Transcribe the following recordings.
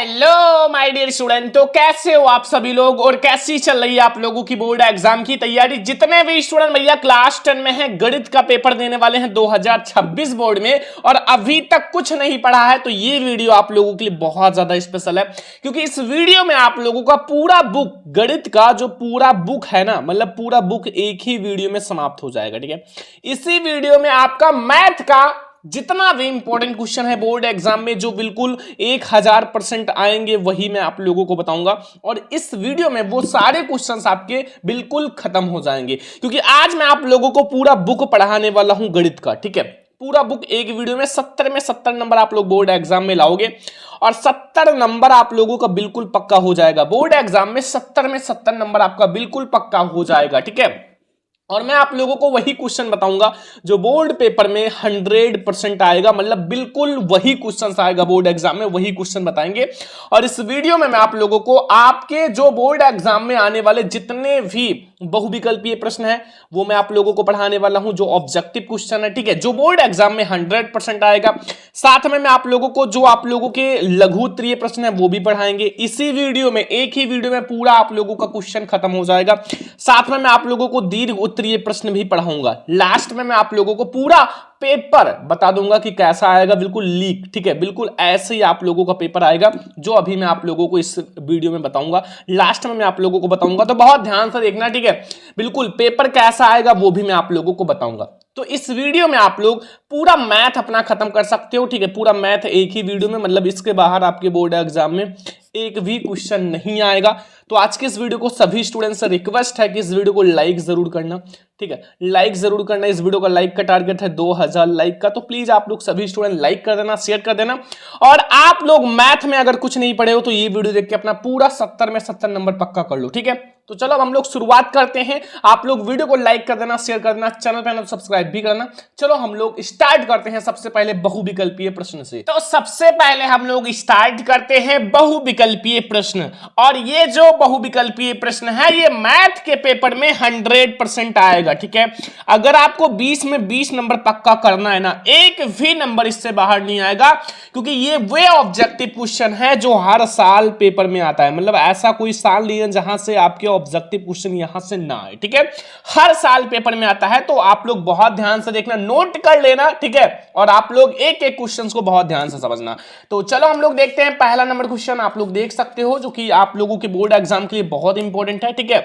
Hello my dear student. तो कैसे हो आप सभी लोग और कैसी चल रही है आप लोगों की बोर्ड एग्जाम की तैयारी। जितने भी स्टूडेंट भैया क्लास 10 में हैं, गणित का पेपर देने वाले हैं 2026 बोर्ड में और अभी तक कुछ नहीं पढ़ा है, तो ये वीडियो आप लोगों के लिए बहुत ज्यादा स्पेशल है, क्योंकि इस वीडियो में आप लोगों का पूरा बुक, गणित का जो पूरा बुक है ना, मतलब पूरा बुक एक ही वीडियो में समाप्त हो जाएगा। ठीक है, इसी वीडियो में आपका मैथ का जितना भी इंपॉर्टेंट क्वेश्चन है बोर्ड एग्जाम में, जो बिल्कुल 1000% आएंगे, वही मैं आप लोगों को बताऊंगा। और इस वीडियो में वो सारे क्वेश्चंस आपके बिल्कुल खत्म हो जाएंगे, क्योंकि आज मैं आप लोगों को पूरा बुक पढ़ाने वाला हूं गणित का। ठीक है, पूरा बुक एक वीडियो में 70 में 70 नंबर आप लोग बोर्ड एग्जाम में लाओगे और 70 नंबर आप लोगों का बिल्कुल पक्का हो जाएगा। बोर्ड एग्जाम में 70 में 70 नंबर आपका बिल्कुल पक्का हो जाएगा। ठीक है, और मैं आप लोगों को वही क्वेश्चन बताऊंगा जो बोर्ड पेपर में 100% आएगा, मतलब बिल्कुल वही क्वेश्चन आएगा बोर्ड एग्जाम में, वही क्वेश्चन बताएंगे। और इस वीडियो में मैं आप लोगों को आपके जो बोर्ड एग्जाम में आने वाले जितने भी बहुविकल्पीय प्रश्न है वो मैं आप लोगों को पढ़ाने वाला हूं, जो ऑब्जेक्टिव क्वेश्चन है। ठीक है, जो बोर्ड एग्जाम में 100% आएगा। साथ में मैं आप लोगों को जो आप लोगों के लघु उत्तरीय प्रश्न है वो भी पढ़ाएंगे। इसी वीडियो में, एक ही वीडियो में पूरा आप लोगों का क्वेश्चन खत्म हो जाएगा। साथ में मैं आप लोगों को दीर्घ उत्तरीय प्रश्न भी पढ़ाऊंगा। लास्ट में मैं आप लोगों को पूरा पेपर बता दूंगा कि कैसा आएगा, बिल्कुल लीक। ठीक है, बिल्कुल ऐसे ही आप लोगों का पेपर आएगा, जो अभी मैं आप लोगों को इस वीडियो में बताऊंगा। लास्ट में मैं आप लोगों को बताऊंगा, तो बहुत ध्यान से देखना। ठीक है, बिल्कुल पेपर कैसा आएगा वो भी मैं आप लोगों को बताऊंगा। तो इस वीडियो में आप लोग पूरा मैथ अपना खत्म कर सकते हो। ठीक है, पूरा मैथ एक ही वीडियो में, मतलब इसके बाहर आपके बोर्ड एग्जाम में एक भी क्वेश्चन नहीं आएगा। तो आज के इस वीडियो को सभी स्टूडेंट्स से रिक्वेस्ट है कि इस वीडियो को लाइक जरूर करना। ठीक है, लाइक जरूर करना। इस वीडियो का लाइक का टारगेट है 2000 लाइक का, तो प्लीज आप लोग सभी स्टूडेंट लाइक कर देना, शेयर कर देना। और आप लोग मैथ में अगर कुछ नहीं पढ़े हो तो ये वीडियो देख के अपना पूरा 70 में 70 नंबर पक्का कर लो। ठीक है, तो चलो अब हम लोग शुरुआत करते हैं। आप लोग वीडियो को लाइक कर देना, शेयर कर देना, चैनल पे सब्सक्राइब भी करना। चलो हम लोग स्टार्ट करते हैं सबसे पहले बहुविकल्पीय प्रश्न से। तो सबसे पहले हम लोग स्टार्ट करते हैं बहुविकल्पीय प्रश्न। और ये जो बहुविकल्पीय प्रश्न है ये मैथ के पेपर में 100% आएगा। ठीक है, अगर आपको 20 में 20 नंबर पक्का करना है ना, एक भी नंबर इससे बाहर नहीं आएगा, क्योंकि ये वे ऑब्जेक्टिव क्वेश्चन है जो हर साल पेपर में आता है। मतलब ऐसा कोई साल नहीं है जहां से आपके ऑब्जेक्टिव क्वेश्चन यहां से ना आए। ठीक है, हर साल पेपर में आता है, तो आप लोग बहुत ध्यान से देखना, नोट कर लेना। ठीक है, और आप लोग एक एक क्वेश्चन को बहुत ध्यान से समझना। तो चलो हम लोग देखते हैं पहला नंबर क्वेश्चन। आप लोग देख सकते हो, जो कि आप लोगों के बोर्ड एग्जाम के लिए बहुत इंपॉर्टेंट है। ठीक है,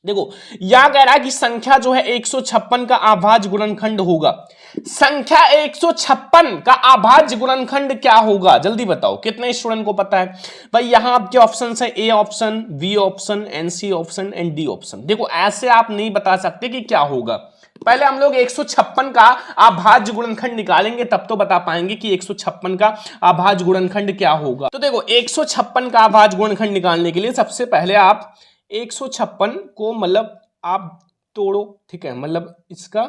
देखो यहां कह रहा है कि संख्या जो है 156 का अभाज्य गुणनखंड होगा। संख्या 156 का अभाज्य गुणनखंड क्या होगा, जल्दी बताओ। कितने स्टूडेंट को पता है भाई? यहां आपके ऑप्शन है A option, B option, and C option and D option. देखो ऐसे आप नहीं बता सकते कि क्या होगा। पहले हम लोग 156 का अभाज्य गुणनखंड निकालेंगे, तब तो बता पाएंगे कि 156 का अभाज्य गुणनखंड क्या होगा। तो देखो 156 का अभाज्य गुणनखंड निकालने के लिए सबसे पहले आप 156 को मतलब आप तोड़ो। ठीक है, मतलब इसका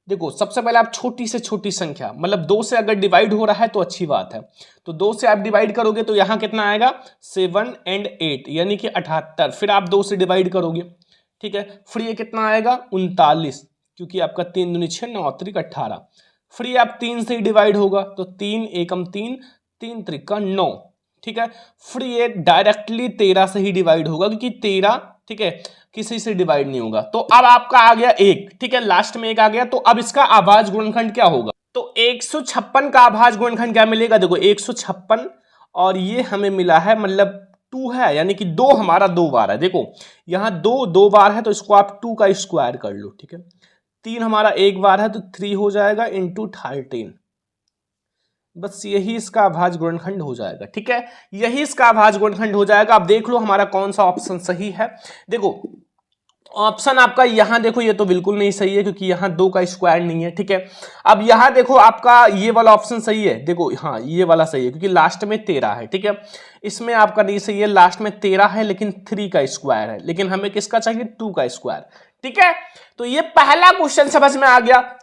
देखो सबसे पहले आप छोटी से छोटी संख्या, मतलब 2 से अगर डिवाइड हो रहा है तो अच्छी बात है, तो 2 से आप डिवाइड करोगे तो यहां कितना आएगा 7 and 8 यानी कि 78। फिर आप 2 से डिवाइड करोगे। ठीक है, फिर ये कितना आएगा 39, क्योंकि आपका 3 दूनी 6 9 त्रिक 18। फिर ये आप 3 से डिवाइड होगा तो 3 एकम 3 3 त्रिक 9। ठीक है, फिर ये डायरेक्टली 13 से ही डिवाइड होगा, क्योंकि 13 ठीक है किसी से डिवाइड नहीं होगा। तो अब आपका आ गया 1। ठीक है, लास्ट में 1 आ गया, तो अब इसका अभाज्य गुणनखंड क्या होगा? तो 156 का अभाज्य गुणनखंड क्या मिलेगा? देखो 156 और ये हमें मिला है मतलब 2 है, यानी कि 2 हमारा 2 बार है। देखो यहां 2 बार है, तो इसको आप 2 का स्क्वायर कर लो। ठीक है, 3 हमारा 1 बार है, तो 3 हो जाएगा इंटू 13। बस यही इसका अभाज्य गुणनखंड हो जाएगा। ठीक है, यही इसका अभाज्य गुणनखंड हो जाएगा। अब देख लो हमारा कौन सा ऑप्शन सही है। देखो ऑप्शन आपका यहां देखो, ये तो बिल्कुल नहीं सही है, क्योंकि यहां 2 का स्क्वायर नहीं है। ठीक है, अब यहां देखो आपका ये वाला ऑप्शन सही है। देखो हाँ ये वाला सही है, क्योंकि लास्ट में 13 है। ठीक है, इसमें आपका नहीं सही है, लास्ट में 13 है लेकिन 3 का स्क्वायर है, लेकिन हमें किसका चाहिए 2 का स्क्वायर। ठीक है, तो ये पहला क्वेश्चन समझ में आ गया।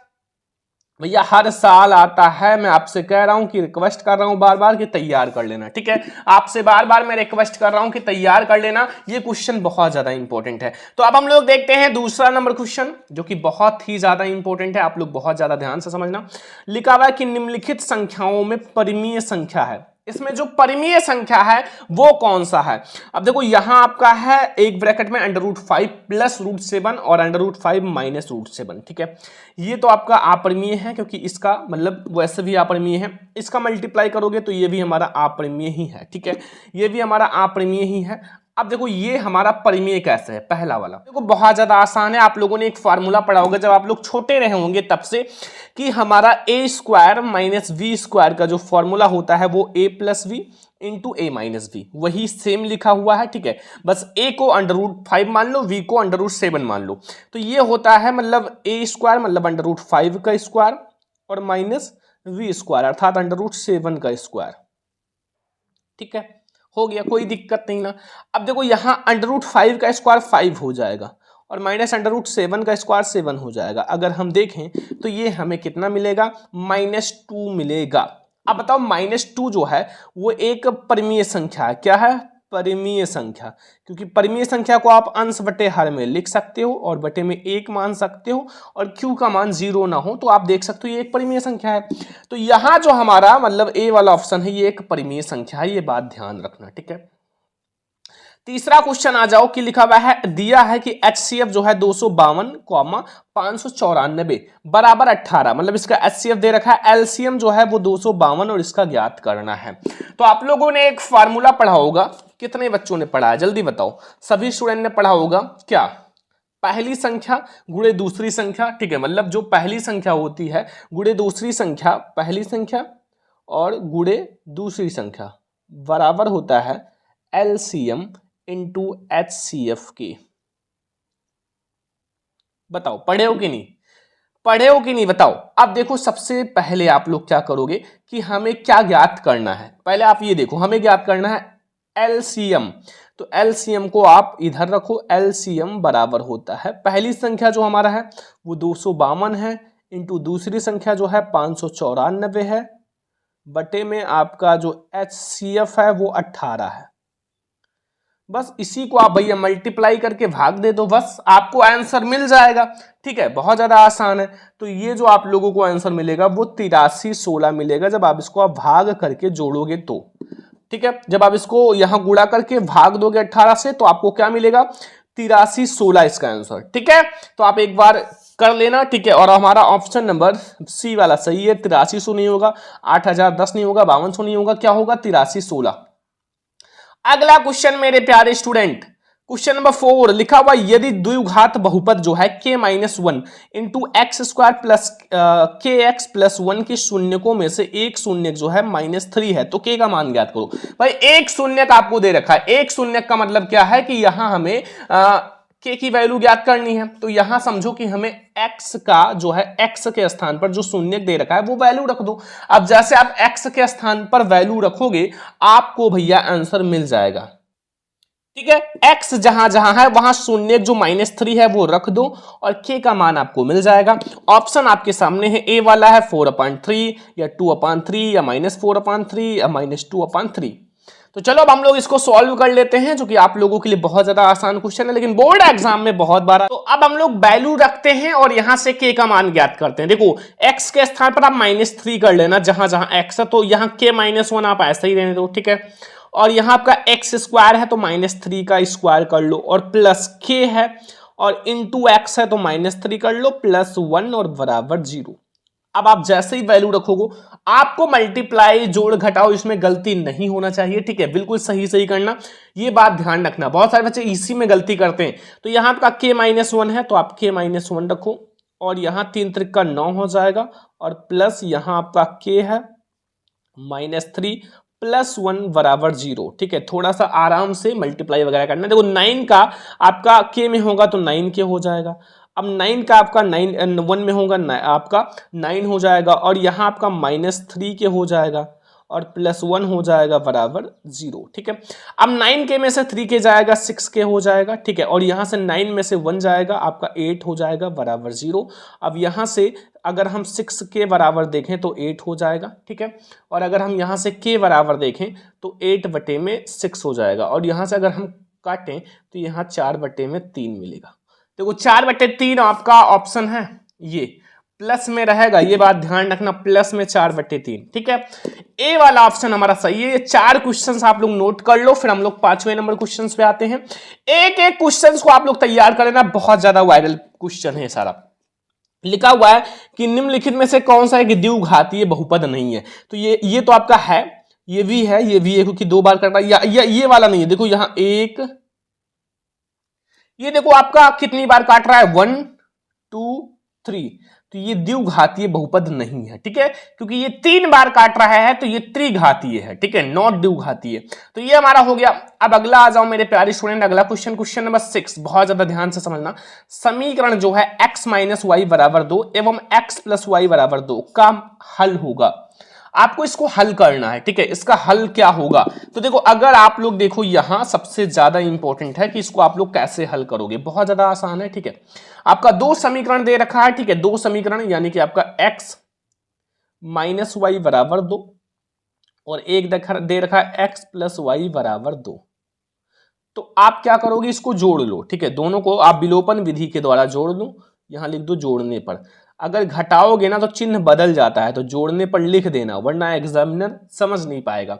भैया हर साल आता है, मैं आपसे कह रहा हूं कि रिक्वेस्ट कर रहा हूं बार बार कि तैयार कर लेना। ठीक है, आपसे बार बार मैं रिक्वेस्ट कर रहा हूं कि तैयार कर लेना, ये क्वेश्चन बहुत ज्यादा इंपॉर्टेंट है। तो अब हम लोग देखते हैं दूसरा नंबर क्वेश्चन, जो कि बहुत ही ज्यादा इंपॉर्टेंट है। आप लोग बहुत ज्यादा ध्यान से समझना। लिखा हुआ है कि निम्नलिखित संख्याओं में परिमेय संख्या है इसमें जो परिमेय संख्या है वो कौन सा है। अब देखो यहां आपका है एक ब्रैकेट में √5 प्लस √7 और √5 माइनस √7, ठीक है। ये तो आपका अपरिमेय है क्योंकि इसका मतलब वैसे भी अपरिमेय है, इसका मल्टीप्लाई करोगे तो ये भी हमारा अपरिमेय ही है, ठीक है, ये भी हमारा अपरिमेय ही है। अब देखो ये हमारा परिमेय कैसे है, पहला वाला देखो बहुत ज्यादा आसान है। आप लोगों ने एक फार्मूला पढ़ा होगा जब आप लोग छोटे रहे होंगे तब से, कि हमारा a² माइनस v² का जो फॉर्मूला होता है वो a plus V into a minus V, वही सेम लिखा हुआ है, ठीक है। बस a को √5 मान लो, v को √7 मान लो, तो ये होता है मतलब a² मतलब √5 का स्क्वायर और माइनस v² अर्थात √7 का स्क्वायर, ठीक है, हो गया, कोई दिक्कत नहीं ना। अब देखो यहाँ √5 का स्क्वायर 5 हो जाएगा और माइनस √7 का स्क्वायर 7 हो जाएगा। अगर हम देखें तो ये हमें कितना मिलेगा, -2 मिलेगा। अब बताओ -2 जो है वो एक परिमेय संख्या है, क्या है, परिमेय संख्या, क्योंकि परिमेय संख्या को आप अंश बटे हर में लिख सकते हो और बटे में 1 मान सकते हो और q का मान 0 ना हो तो आप देख सकते हो ये एक परिमेय संख्या है। तो यहाँ जो हमारा मतलब a वाला ऑप्शन है ये एक परिमेय संख्या है, ये बात ध्यान रखना, ठीक है। तीसरा क्वेश्चन आ जाओ कि लिखा हुआ है, दिया है कि HCF जो है 252, 594 बराबर 18, मतलब इसका HCF दे रखा है, LCM जो है वो 252 और इसका ज्ञात करना है। तो आप लोगों ने एक फार्मूला पढ़ा होगा, कितने बच्चों ने पढ़ा है जल्दी बताओ, सभी स्टूडेंट ने पढ़ा होगा क्या, पहली संख्या गुणे दूसरी संख्या, ठीक है, मतलब जो पहली संख्या होती है गुणे दूसरी संख्या, पहली संख्या और गुणे दूसरी संख्या बराबर होता है LCM इंटू HCF की। बताओ पढ़े हो कि नहीं, पढ़े हो कि नहीं बताओ। अब देखो सबसे पहले आप लोग क्या करोगे कि हमें क्या ज्ञात करना है, पहले आप ये देखो हमें ज्ञात करना है LCM, तो LCM को आप इधर रखो, LCM बराबर होता है पहली संख्या जो हमारा है वो 252 है इंटू दूसरी संख्या जो है 594 है, बटे में आपका जो HCF है वो 18 है। बस इसी को आप भैया मल्टीप्लाई करके भाग दे दो, बस आपको आंसर मिल जाएगा, ठीक है, बहुत ज्यादा आसान है। तो ये जो आप लोगों को आंसर मिलेगा वो 8316 मिलेगा जब आप इसको आप भाग करके जोड़ोगे तो, ठीक है, जब आप इसको यहां गुणा करके भाग दोगे 18 से तो आपको क्या मिलेगा, 8316 इसका आंसर, ठीक है। तो आप एक बार कर लेना, ठीक है, और हमारा ऑप्शन नंबर सी वाला सही है, 8300 नहीं होगा, 8010 नहीं होगा, 5200 नहीं होगा, क्या होगा 8316। अगला क्वेश्चन मेरे प्यारे स्टूडेंट, क्वेश्चन नंबर 4 लिखा हुआ, यदि द्विघात बहुपद जो है k-1 into x² plus kx plus 1 के शून्यकों में से एक शून्य जो है -3 है तो k का मान ज्ञात करो। भाई एक शून्यक आपको दे रखा है, एक शून्यक का मतलब क्या है कि यहां हमें k की वैल्यू ज्ञात करनी है, तो यहां समझो कि हमें x का जो है x के स्थान पर जो शून्यक दे रखा है वो वैल्यू रख दो। अब जैसे आप x के स्थान पर वैल्यू रखोगे आपको भैया आंसर मिल जाएगा, ठीक है। x जहां जहां है वहां शून्यक जो -3 है वो रख दो और k का मान आपको मिल जाएगा। ऑप्शन आपके सामने है, a वाला है 4/3 या 2/3 या -4/3 या -2/3। तो चलो अब हम लोग इसको सॉल्व कर लेते हैं, जो कि आप लोगों के लिए बहुत ज्यादा आसान क्वेश्चन है लेकिन बोर्ड एग्जाम में बहुत बार। तो अब हम लोग वैल्यू रखते हैं और यहां से k का मान ज्ञात करते हैं। देखो x के स्थान पर आप -3 कर लेना, जहां जहां x है तो यहां k-1 आप ऐसा ही रहने दो, ठीक है। और यहां आपका x² है तो -3 का स्क्वायर कर लो और प्लस k है और इंटू x है तो -3 कर लो प्लस 1 और बराबर 0। अब आप जैसे ही वैल्यू रखोगे आपको मल्टीप्लाई जोड़ घटाओ इसमें गलती नहीं होना चाहिए, ठीक है, बिल्कुल सही सही करना, ये बात ध्यान रखना। बहुत सारे बच्चे इसी में गलती करते हैं। तो यहां आपका k-1 है तो आप k-1 रखो और यहां 3 त्रिक 9 हो जाएगा और प्लस यहां आपका k है -3 प्लस 1 बराबर 0, ठीक है। थोड़ा सा आराम से मल्टीप्लाई वगैरह करना। देखो 9 का आपका k में होगा तो 9k हो जाएगा, अब 9 का आपका 1 में होगा आपका 9 हो जाएगा और यहाँ आपका -3 के हो जाएगा और प्लस 1 हो जाएगा बराबर 0, ठीक है। अब 9k में से 3k जाएगा 6k हो जाएगा, ठीक है, और यहाँ से 9 में से 1 जाएगा आपका 8 हो जाएगा बराबर 0। अब यहाँ से अगर हम 6k बराबर देखें तो 8 हो जाएगा, ठीक है, और अगर हम यहाँ से k बराबर देखें तो 8/6 हो जाएगा और यहाँ से अगर हम काटें तो यहाँ 4/3 मिलेगा। देखो 4/3 आपका ऑप्शन है ये, प्लस में रहेगा, ये बात ध्यान रखना, प्लस में 4/3। ठीक है, ए वाला ऑप्शन हमारा सही है। ये 4 क्वेश्चंस आप लोग नोट कर लो, फिर हम लोग 5वें नंबर क्वेश्चंस पे आते हैं। एक एक क्वेश्चंस को आप लोग तैयार कर लेना, बहुत ज्यादा वायरल क्वेश्चन है सारा। लिखा हुआ है कि निम्नलिखित में से कौन सा एक द्विघातीय बहुपद नहीं है। तो ये तो आपका है, ये भी है, ये भी है, क्योंकि 2 बार करना, या ये वाला नहीं है। देखो यहां एक, ये देखो आपका कितनी बार काट रहा है, 1 2 3, तो ये द्विघातीय बहुपद नहीं है। ठीक है, क्योंकि ये 3 बार काट रहा है तो ये त्रिघातीय है। ठीक है, नॉट द्विघातीय। तो ये हमारा हो गया। अब अगला आ जाओ मेरे प्यारे स्टूडेंट, अगला क्वेश्चन, क्वेश्चन नंबर 6, बहुत ज्यादा ध्यान से समझना। समीकरण जो है x माइनस वाई बराबर 2 एवं x प्लस वाई बराबर 2 का हल होगा। आपको इसको हल करना है। ठीक है, इसका हल क्या होगा? तो देखो, अगर आप लोग देखो, यहां सबसे ज्यादा इंपॉर्टेंट है कि इसको आप लोग कैसे हल करोगे। बहुत ज्यादा आसान है। ठीक है, आपका 2 समीकरण दे रखा है। ठीक है, 2 समीकरण, यानी कि आपका x माइनस वाई बराबर 2 और एक दे रखा है x प्लस वाई बराबर 2। तो आप क्या करोगे, इसको जोड़ लो। ठीक है, दोनों को आप विलोपन विधि के द्वारा जोड़ लो। यहां लिख दो जोड़ने पर। अगर घटाओगे ना तो चिन्ह बदल जाता है, तो जोड़ने पर लिख देना, वरना एग्जामिनर समझ नहीं पाएगा।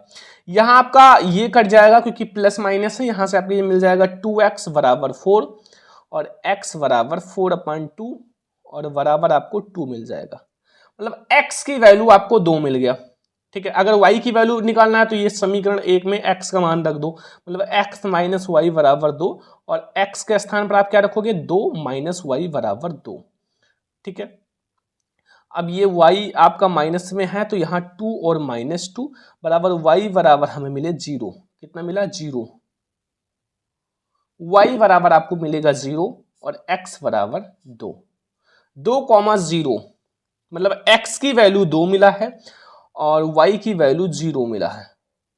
यहां आपका ये कट जाएगा क्योंकि प्लस माइनस है। यहां से आपको ये मिल जाएगा 2x बराबर 4 और x बराबर 4/2 और बराबर आपको 2 मिल जाएगा। मतलब x की वैल्यू आपको 2 मिल गया। ठीक है, अगर y की वैल्यू निकालना है तो ये समीकरण 1 में x का मान रख दो, मतलब x माइनस वाई बराबर 2 और x के स्थान पर आप क्या रखोगे, 2 माइनस वाई बराबर 2। ठीक है, अब ये y आपका माइनस में है तो यहाँ 2 और -2 बराबर y बराबर हमें मिले 0। कितना मिला, 0। y बराबर आपको मिलेगा 0 और x बराबर 2। 2,0 मतलब x की वैल्यू 2 मिला है और y की वैल्यू 0 मिला है,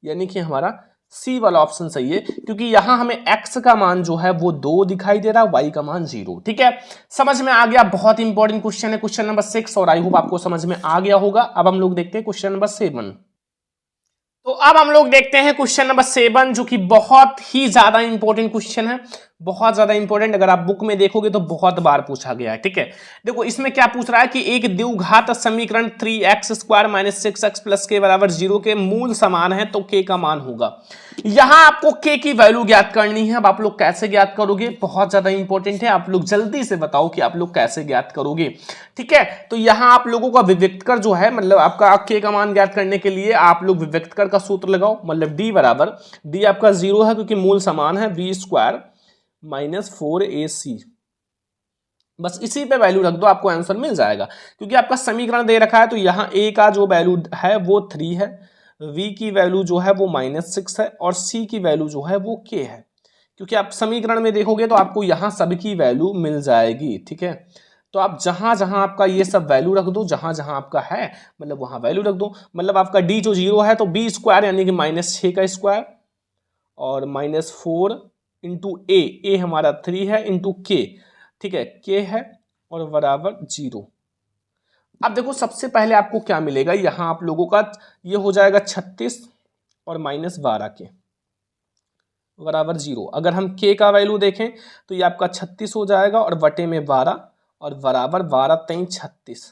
यानी कि हमारा सी वाला ऑप्शन सही है, क्योंकि यहां हमें x का मान जो है वो 2 दिखाई दे रहा है, y का मान 0। ठीक है, समझ में आ गया। बहुत इंपॉर्टेंट क्वेश्चन है क्वेश्चन नंबर 6 और आई होप आपको समझ में आ गया होगा। अब हम लोग देखते हैं क्वेश्चन नंबर 7। तो अब हम लोग देखते हैं क्वेश्चन नंबर 7, जो कि बहुत ही ज्यादा इंपॉर्टेंट क्वेश्चन है, बहुत ज्यादा इंपॉर्टेंट। अगर आप बुक में देखोगे तो बहुत बार पूछा गया है। ठीक है, देखो इसमें क्या पूछ रहा है कि एक द्विघात समीकरण 3x square minus 6x plus के बराबर 0 के मूल समान है, तो k का मान होगा। यहां आपको k की वैल्यू ज्ञात करनी है। अब आप लोग कैसे ज्ञात करोगे, बहुत ज्यादा इंपॉर्टेंट है। आप लोग जल्दी से बताओ कि आप लोग कैसे ज्ञात करोगे। ठीक है, तो यहां आप लोगों का विविक्तकर जो है, मतलब आपका k का मान ज्ञात करने के लिए आप लोग विविक्तकर का सूत्र लगाओ। मतलब d बराबर, d आपका 0 है क्योंकि मूल समान है, b स्क्वायर माइनस 4ac, बस इसी पे वैल्यू रख दो, आपको आंसर मिल जाएगा। क्योंकि आपका समीकरण दे रखा है तो यहाँ a का जो वैल्यू है वो 3 है, v की वैल्यू जो है वो -6 है और c की वैल्यू जो है वो k है। क्योंकि आप समीकरण में देखोगे तो आपको यहाँ सबकी वैल्यू मिल जाएगी। ठीक है, तो आप जहां जहां आपका ये सब वैल्यू रख दो, जहां जहां आपका है मतलब वहां वैल्यू रख दो। मतलब आपका d जो 0 है तो b स्क्वायर यानी कि -6 का स्क्वायर और -4 इंटू ए हमारा 3 है इंटू k। ठीक है, k है और बराबर 0। अब देखो सबसे पहले आपको क्या मिलेगा, यहां आप लोगों का ये हो जाएगा 36 और -12 के बराबर 0। अगर हम k का वैल्यू देखें तो ये आपका 36 हो जाएगा और बटे में 12 और बराबर 12 3 36।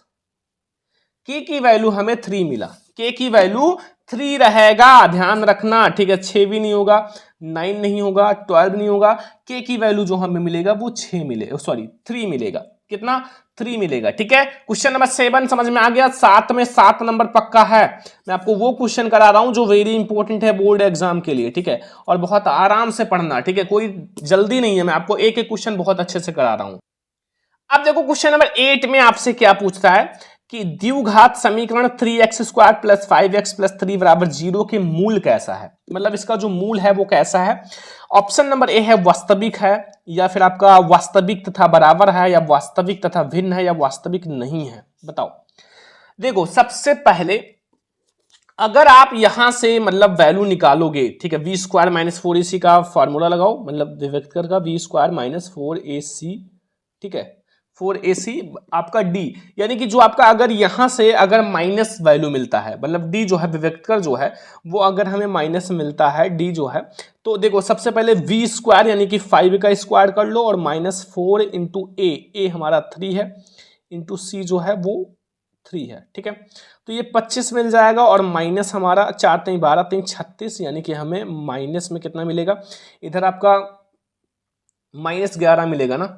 k की वैल्यू हमें 3 मिला, k की वैल्यू 3 रहेगा, ध्यान रखना। ठीक है, 6 भी नहीं होगा, 9 नहीं होगा, 12 नहीं होगा। k की वैल्यू जो हमें मिलेगा वो 6 मिलेगा, सॉरी 3 मिलेगा। कितना, 3 मिलेगा। ठीक है, क्वेश्चन नंबर 7 समझ में आ गया। 7 में 7 नंबर पक्का है। मैं आपको वो क्वेश्चन करा रहा हूं जो वेरी इंपॉर्टेंट है बोर्ड एग्जाम के लिए। ठीक है, और बहुत आराम से पढ़ना। ठीक है, कोई जल्दी नहीं है, मैं आपको एक एक क्वेश्चन बहुत अच्छे से करा रहा हूं। अब देखो क्वेश्चन नंबर 8 में आपसे क्या पूछता है कि द्विघात समीकरण 3x square plus 5x plus 3 बराबर 0 के मूल कैसा है। मतलब इसका जो मूल है वो कैसा है। ऑप्शन नंबर ए है वास्तविक है, या फिर आपका वास्तविक तथा बराबर है, या वास्तविक तथा भिन्न है, या वास्तविक नहीं है। बताओ। देखो सबसे पहले अगर आप यहां से मतलब वैल्यू निकालोगे, ठीक है, v स्क्वायर माइनस 4ac का फॉर्मूला लगाओ, मतलब विविक्तकर का v स्क्वायर माइनस 4ac। ठीक है, 4ac आपका d, यानी कि जो आपका अगर यहां से अगर माइनस वैल्यू मिलता है, मतलब d जो है विविक्तकर जो है वो अगर हमें माइनस मिलता है d जो है, तो देखो सबसे पहले v स्क्वायर यानी कि 5 का स्क्वायर कर लो और -4 इंटू ए हमारा 3 है, इंटू सी जो है वो 3 है, ठीक है। तो ये 25 मिल जाएगा और माइनस हमारा 4 3 12 3 36, यानी कि हमें माइनस में कितना मिलेगा, इधर आपका -11 मिलेगा ना,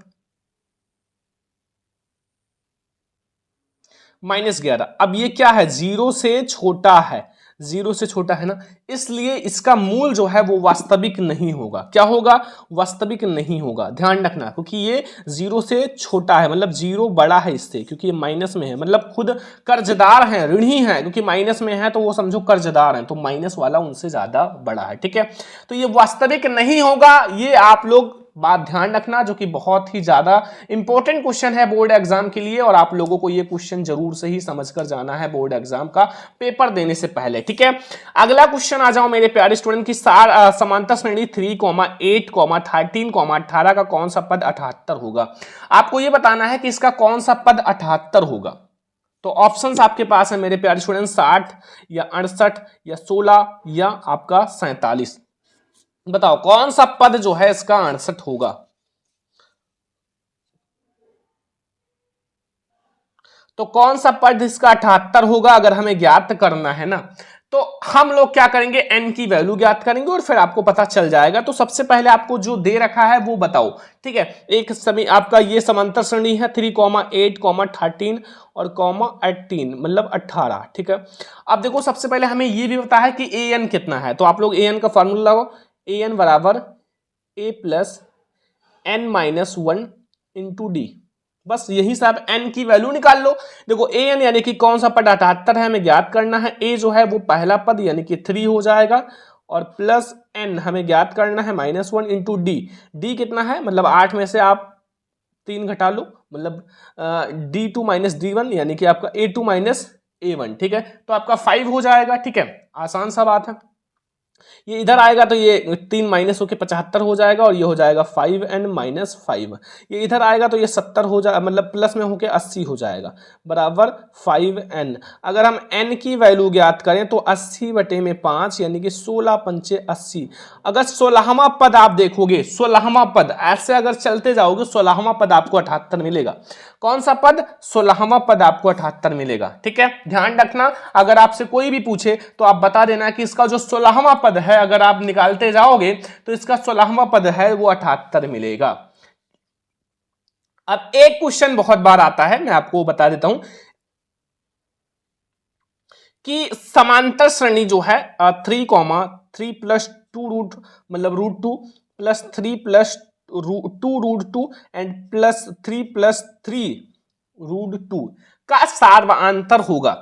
-11। अब ये क्या है, जीरो से छोटा है, जीरो से छोटा है ना, इसलिए इसका मूल जो है वो वास्तविक नहीं होगा। क्या होगा, वास्तविक नहीं होगा, ध्यान रखना, क्योंकि ये जीरो से छोटा है, मतलब जीरो बड़ा है इससे, क्योंकि ये माइनस में है, मतलब खुद कर्जदार हैं, ऋणी हैं, क्योंकि माइनस में है तो वो समझो कर्जदार हैं, तो माइनस वाला उनसे ज्यादा बड़ा है, ठीक है। तो ये वास्तविक नहीं होगा, ये आप लोग बात ध्यान रखना, जो कि बहुत ही ज्यादा इंपॉर्टेंट क्वेश्चन है बोर्ड एग्जाम के लिए, और आप लोगों को ये क्वेश्चन जरूर से ही समझकर जाना है बोर्ड एग्जाम का पेपर देने से पहले, ठीक है। अगला क्वेश्चन आ जाओ मेरे प्यारे स्टूडेंट की समांतर श्रेणी 3, 8, 13, 18 का कौन सा पद 78 होगा। आपको ये बताना है कि इसका कौन सा पद 78 होगा। तो ऑप्शंस आपके पास है मेरे प्यारे स्टूडेंट, 60 या 68 या 16 या आपका 47। बताओ कौन सा पद जो है इसका 68 होगा। तो कौन सा पद इसका 78 होगा, अगर हमें ज्ञात करना है ना, तो हम लोग क्या करेंगे, n की वैल्यू ज्ञात करेंगे और फिर आपको पता चल जाएगा। तो सबसे पहले आपको जो दे रखा है वो बताओ, ठीक है। एक समय आपका ये समांतर श्रेणी है 3, 8, 13 और 18, मतलब 18, ठीक है। अब देखो सबसे पहले हमें ये भी पता है कि an कितना है, तो आप लोग an का फॉर्मूला लगाओ, an बराबर a plus n-1 into D, बस यही से आप n की वैल्यू निकाल लो। देखो an यानी कि कौन सा पद 78 है हमें ज्ञात करना है, a जो है वो पहला पद यानी कि 3 हो जाएगा, और प्लस n हमें ज्ञात करना है -1 इंटू डी, डी कितना है, मतलब 8 में से आप 3 घटा लो, मतलब d2 माइनस d1 यानी कि आपका a2 माइनस a1, ठीक है। तो आपका 5 हो जाएगा, ठीक है, आसान सा बात है। ये इधर आएगा तो ये 3 माइनस होके 75 हो जाएगा, और ये हो जाएगा 5n-5। ये इधर आएगा तो ये 70 हो जाएगा, मतलब प्लस में होके 80 हो जाएगा, बराबर 5n। अगर हम n की वैल्यू ज्ञात करें तो 80/5 यानी कि 16 पंचे 80। अगर 16वां पद आप देखोगे, 16वां पद ऐसे अगर चलते जाओगे, 16वां पद आपको 78 मिलेगा। कौन सा पद, 16वां पद आपको 78 मिलेगा, ठीक है। ध्यान रखना, अगर आपसे कोई भी पूछे तो आप बता देना कि इसका जो 16वां पद है, अगर आप निकालते जाओगे तो इसका 16वां पद है वो 78 मिलेगा। अब एक क्वेश्चन बहुत बार आता है, मैं आपको बता देता हूं कि समांतर श्रेणी जो है 3, 3 प्लस 2 रूट, मतलब √2 plus 3 plus 2 √2 and plus 3 plus 3 √2 का सार्वआंतर होगा।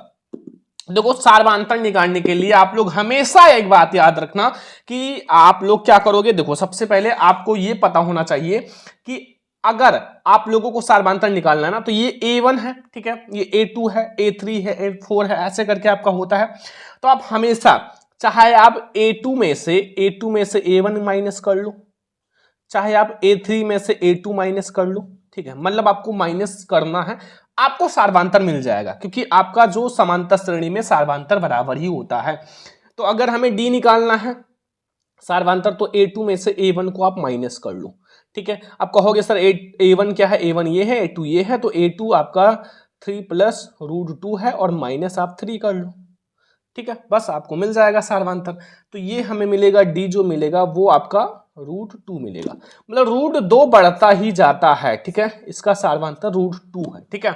देखो सार्वआंतर निकालने के लिए आप लोग हमेशा एक बात याद रखना कि आप लोग क्या करोगे। देखो सबसे पहले आपको ये पता होना चाहिए कि अगर आप लोगों को सार्वआंतर निकालना है ना, तो ये a1 है, ठीक है, ये a2 है, a3 है, a4 है, ऐसे करके आपका होता है। तो आप हमेशा चाहे आप a2 में से a1 माइनस कर लो, चाहे आप a3 में से a2 माइनस कर लो, ठीक है, मतलब आपको माइनस करना है, आपको सार्वआंतर मिल जाएगा, क्योंकि आपका जो समांतर श्रेणी में सार्वआंतर बराबर ही होता है। तो अगर हमें d निकालना है सार्वआंतर, तो a2 में से a1 को आप माइनस कर लो, ठीक है। आप कहोगे सर a1 क्या है, a1 ये है, a2 ये है, तो a2 आपका 3 प्लस √2 है और माइनस आप 3 कर लो, ठीक है, बस आपको मिल जाएगा सार्वआंतर। तो ये हमें मिलेगा d जो मिलेगा वो आपका √2 मिलेगा, मतलब √2 बढ़ता ही जाता है, ठीक है, इसका सार्वआंतर √2 है, ठीक है।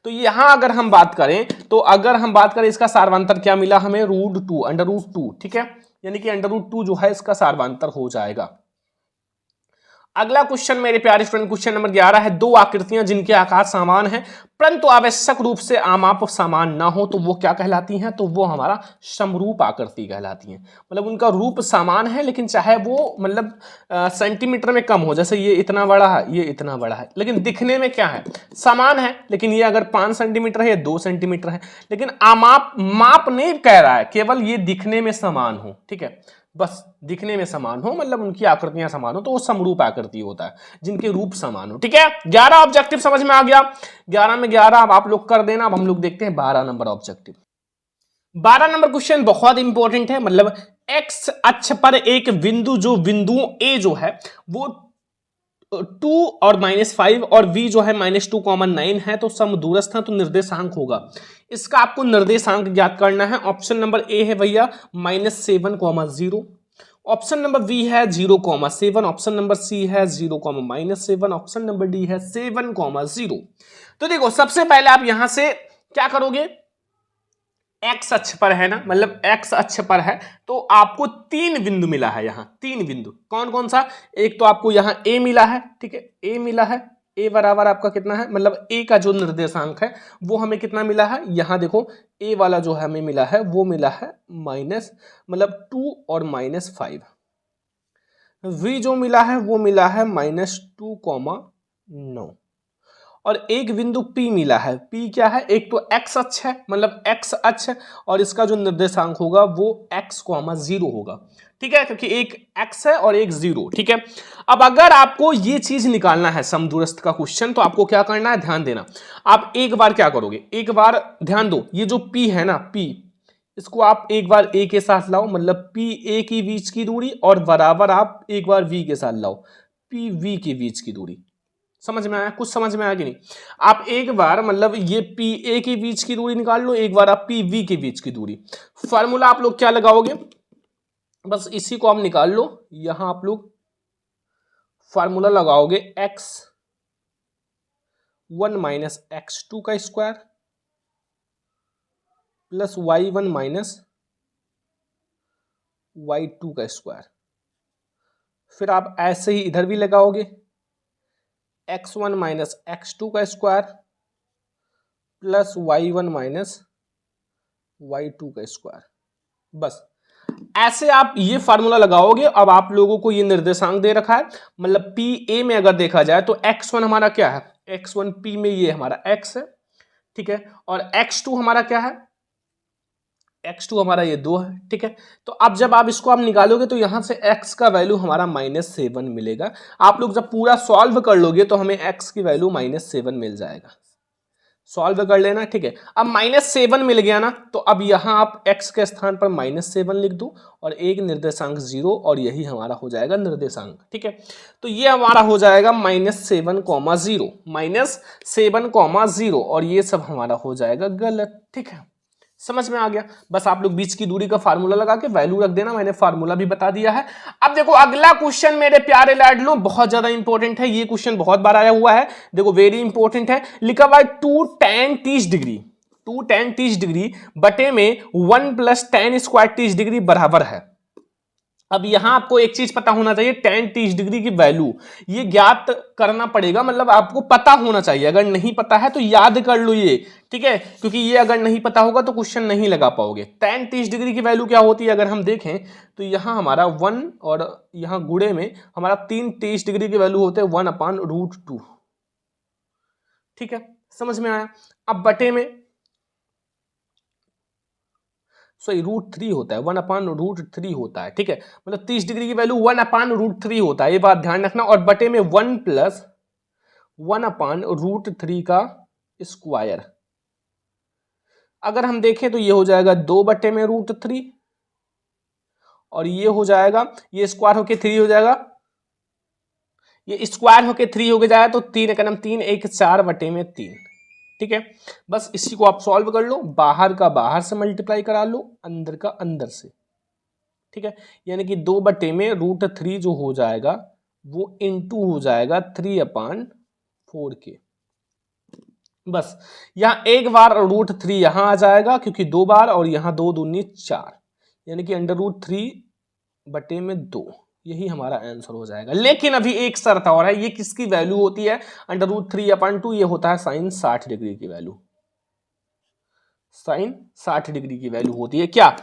तो यहां अगर हम बात करें, तो अगर हम बात करें इसका सार्वआंतर क्या मिला हमें, √2 √2, ठीक है, यानी कि √2 जो है इसका सार्वआंतर हो जाएगा। अगला क्वेश्चन मेरे प्यारे स्टूडेंट, क्वेश्चन नंबर 11 है, दो आकृतियां जिनके आकार समान है परंतु आवश्यक रूप से आमाप समान ना हो तो वो क्या कहलाती हैं, तो वो हमारा समरूप आकृति कहलाती हैं। मतलब उनका रूप समान है लेकिन चाहे वो मतलब सेंटीमीटर में कम हो, जैसे ये इतना बड़ा है ये इतना बड़ा है, लेकिन दिखने में क्या है, समान है। लेकिन ये अगर 5 सेंटीमीटर है या 2 सेंटीमीटर है, लेकिन आमाप माप नहीं कह रहा है, केवल ये दिखने में समान हो, ठीक है, बस दिखने में समान हो, मतलब उनकी आकृतियां समान हो, तो वो समरूप आकृति होता है, जिनके रूप समान हो, ठीक है। 11 ऑब्जेक्टिव समझ में आ गया, 11 में 11 अब आप लोग कर देना। अब हम लोग देखते हैं 12 नंबर ऑब्जेक्टिव। 12 नंबर क्वेश्चन बहुत इंपॉर्टेंट है, मतलब एक्स अक्ष पर एक बिंदु, जो बिंदु ए जो है वो 2 और -5 और v जो है -2,9 है, तो समदूरस्थ है तो निर्देशांक होगा। इसका आपको निर्देशांक ज्ञात करना है। ऑप्शन नंबर ए है भैया -7,0, ऑप्शन नंबर बी है 0,7, ऑप्शन नंबर सी है 0,-7, ऑप्शन नंबर डी है 7,0। तो देखो सबसे पहले आप यहां से क्या करोगे, एक्स अक्ष पर है ना, मतलब एक्स अक्ष पर है तो आपको 3 बिंदु मिला है। यहां 3 बिंदु कौन कौन सा, एक तो आपको यहां ए मिला है, ठीक है, ए मिला है, ए बराबर आपका कितना है, मतलब ए का जो निर्देशांक है वो हमें कितना मिला है, यहां देखो ए वाला जो है हमें मिला है वो मिला है -2 और -5। v जो मिला है वो मिला है -2,9 और एक बिंदु P मिला है। P क्या है, एक तो x अक्ष है, मतलब x अक्ष और इसका जो निर्देशांक होगा वो x,0 होगा, ठीक है, क्योंकि एक x है और एक 0, ठीक है। अब अगर आपको ये चीज निकालना है समदूरस्थ का क्वेश्चन, तो आपको क्या करना है, ध्यान देना। आप एक बार क्या करोगे, एक बार ध्यान दो, ये जो P है ना, P इसको आप एक बार a के साथ लाओ, मतलब P a की बीच की दूरी, और बराबर आप एक बार v के साथ लाओ, P v के बीच की दूरी। समझ में आया, कुछ समझ में आया कि नहीं। आप एक बार मतलब ये पी ए के बीच की दूरी निकाल लो, एक बार आप पी वी के बीच की दूरी। फार्मूला आप लोग क्या लगाओगे, बस इसी को आप निकाल लो। यहां आप लोग फार्मूला लगाओगे x1 माइनस x2 का square plus y1 minus y2 का स्क्वायर। फिर आप ऐसे ही इधर भी लगाओगे x1 माइनस x2 का square plus y1 minus y2 का स्क्वायर। बस ऐसे आप ये फार्मूला लगाओगे। अब आप लोगों को ये निर्देशांक दे रखा है, मतलब पी ए में अगर देखा जाए तो x1 हमारा क्या है, x1 पी में ये हमारा x है, ठीक है, और x2 हमारा क्या है, x2 हमारा ये 2 है, ठीक है। तो अब जब आप इसको आप निकालोगे तो यहां से x का वैल्यू हमारा -7 मिलेगा। आप लोग जब पूरा सॉल्व कर लोगे तो हमें x की वैल्यू -7 मिल जाएगा। सॉल्व कर लेना, ठीक है। अब -7 मिल गया ना, तो अब यहां आप x के स्थान पर -7 लिख दो और एक निर्देशांक 0, और यही हमारा हो जाएगा निर्देशांक, ठीक है। तो ये हमारा हो जाएगा -7,0, -7,0, और ये सब हमारा हो जाएगा गलत, ठीक है। समझ में आ गया। बस आप लोग बीच की दूरी का फार्मूला लगा के वैल्यू रख देना, मैंने फार्मूला भी बता दिया है। अब देखो अगला क्वेश्चन मेरे प्यारे लाडलों बहुत ज्यादा इंपॉर्टेंट है, ये क्वेश्चन बहुत बार आया हुआ है, देखो वेरी इंपॉर्टेंट है। लिखा हुआ है 2 tan 30 डिग्री, 2 tan 30 डिग्री बटे में 1 + tan स्क्वायर 30 डिग्री बराबर है। अब यहां आपको एक चीज पता होना चाहिए, tan 30 डिग्री की वैल्यू ये ज्ञात करना पड़ेगा, मतलब आपको पता होना चाहिए। अगर नहीं पता है तो याद कर लो ये, ठीक है, क्योंकि ये अगर नहीं पता होगा तो क्वेश्चन नहीं लगा पाओगे। tan 30 डिग्री की वैल्यू क्या होती है, अगर हम देखें तो यहां हमारा 1 और यहां गुणे में हमारा 3 30 डिग्री की वैल्यू होते हैं 1/√2, ठीक है, समझ में आया। अब बटे में √3 होता है, 1/√3 होता है, ठीक है, मतलब 30 डिग्री की वैल्यू 1/√3 होता है, ये बात ध्यान रखना। और बटे में 1 + 1/√3 का स्क्वायर। अगर हम देखें तो ये हो जाएगा 2 बटे में √3, और ये हो जाएगा, ये स्क्वायर होके 3 हो जाएगा, ये स्क्वायर होके 3 हो जाएगा, तो 3 एकम 3 1 4 बटे में 3, ठीक है। बस इसी को आप सॉल्व कर लो, बाहर का बाहर से मल्टीप्लाई करा लो, अंदर का अंदर से, ठीक है। यानी कि 2 बटे में √3 जो हो जाएगा वो इनटू हो जाएगा 3/4 के। बस यहां एक बार √3 यहां आ जाएगा, क्योंकि 2 बार, और यहां 2 दूनी 4, यानी कि √3 बटे में 2, यही हमारा आंसर हो जाएगा। लेकिन अभी एक शर्त और है, ये किसकी वैल्यू होती है, √3/2, ये होता है sin 60 डिग्री की वैल्यू, sin 60 डिग्री की वैल्यू होती है क्या,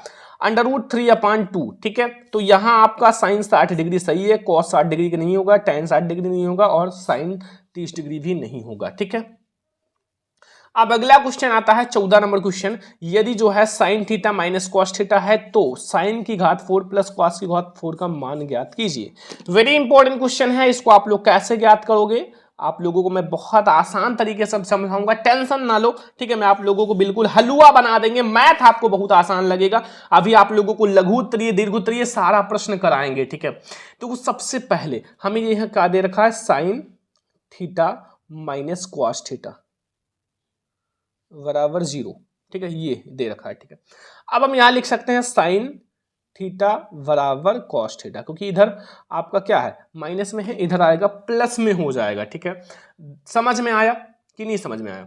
√3/2, ठीक है। तो यहां आपका sin 60 डिग्री सही है, cos 60 डिग्री का नहीं होगा, tan 60 डिग्री नहीं होगा, और sin 30 डिग्री भी नहीं होगा, ठीक है। अब अगला क्वेश्चन आता है 14 नंबर क्वेश्चन। यदि जो है sin theta minus cos theta है तो sin की घात 4 प्लस cos की घात 4 का मान ज्ञात कीजिए। वेरी इंपॉर्टेंट क्वेश्चन है, इसको आप लोग कैसे ज्ञात करोगे, आप लोगों को मैं बहुत आसान तरीके से समझाऊंगा, टेंशन ना लो, ठीक है। मैं आप लोगों को बिल्कुल हलवा बना देंगे, मैथ आपको बहुत आसान लगेगा। अभी आप लोगों को लघु उत्तरीय, दीर्घ उत्तरीय सारा प्रश्न कराएंगे, ठीक है। तो सबसे पहले हमें यह क्या दे रखा है, sine theta minus cos theta बराबर 0, ठीक है, ये दे रखा है, ठीक है। अब हम यहां लिख सकते हैं साइन थीटा बराबर कॉस थीटा, क्योंकि इधर आपका क्या है, माइनस में है, इधर आएगा प्लस में हो जाएगा, ठीक है। समझ में आया कि नहीं समझ में आया?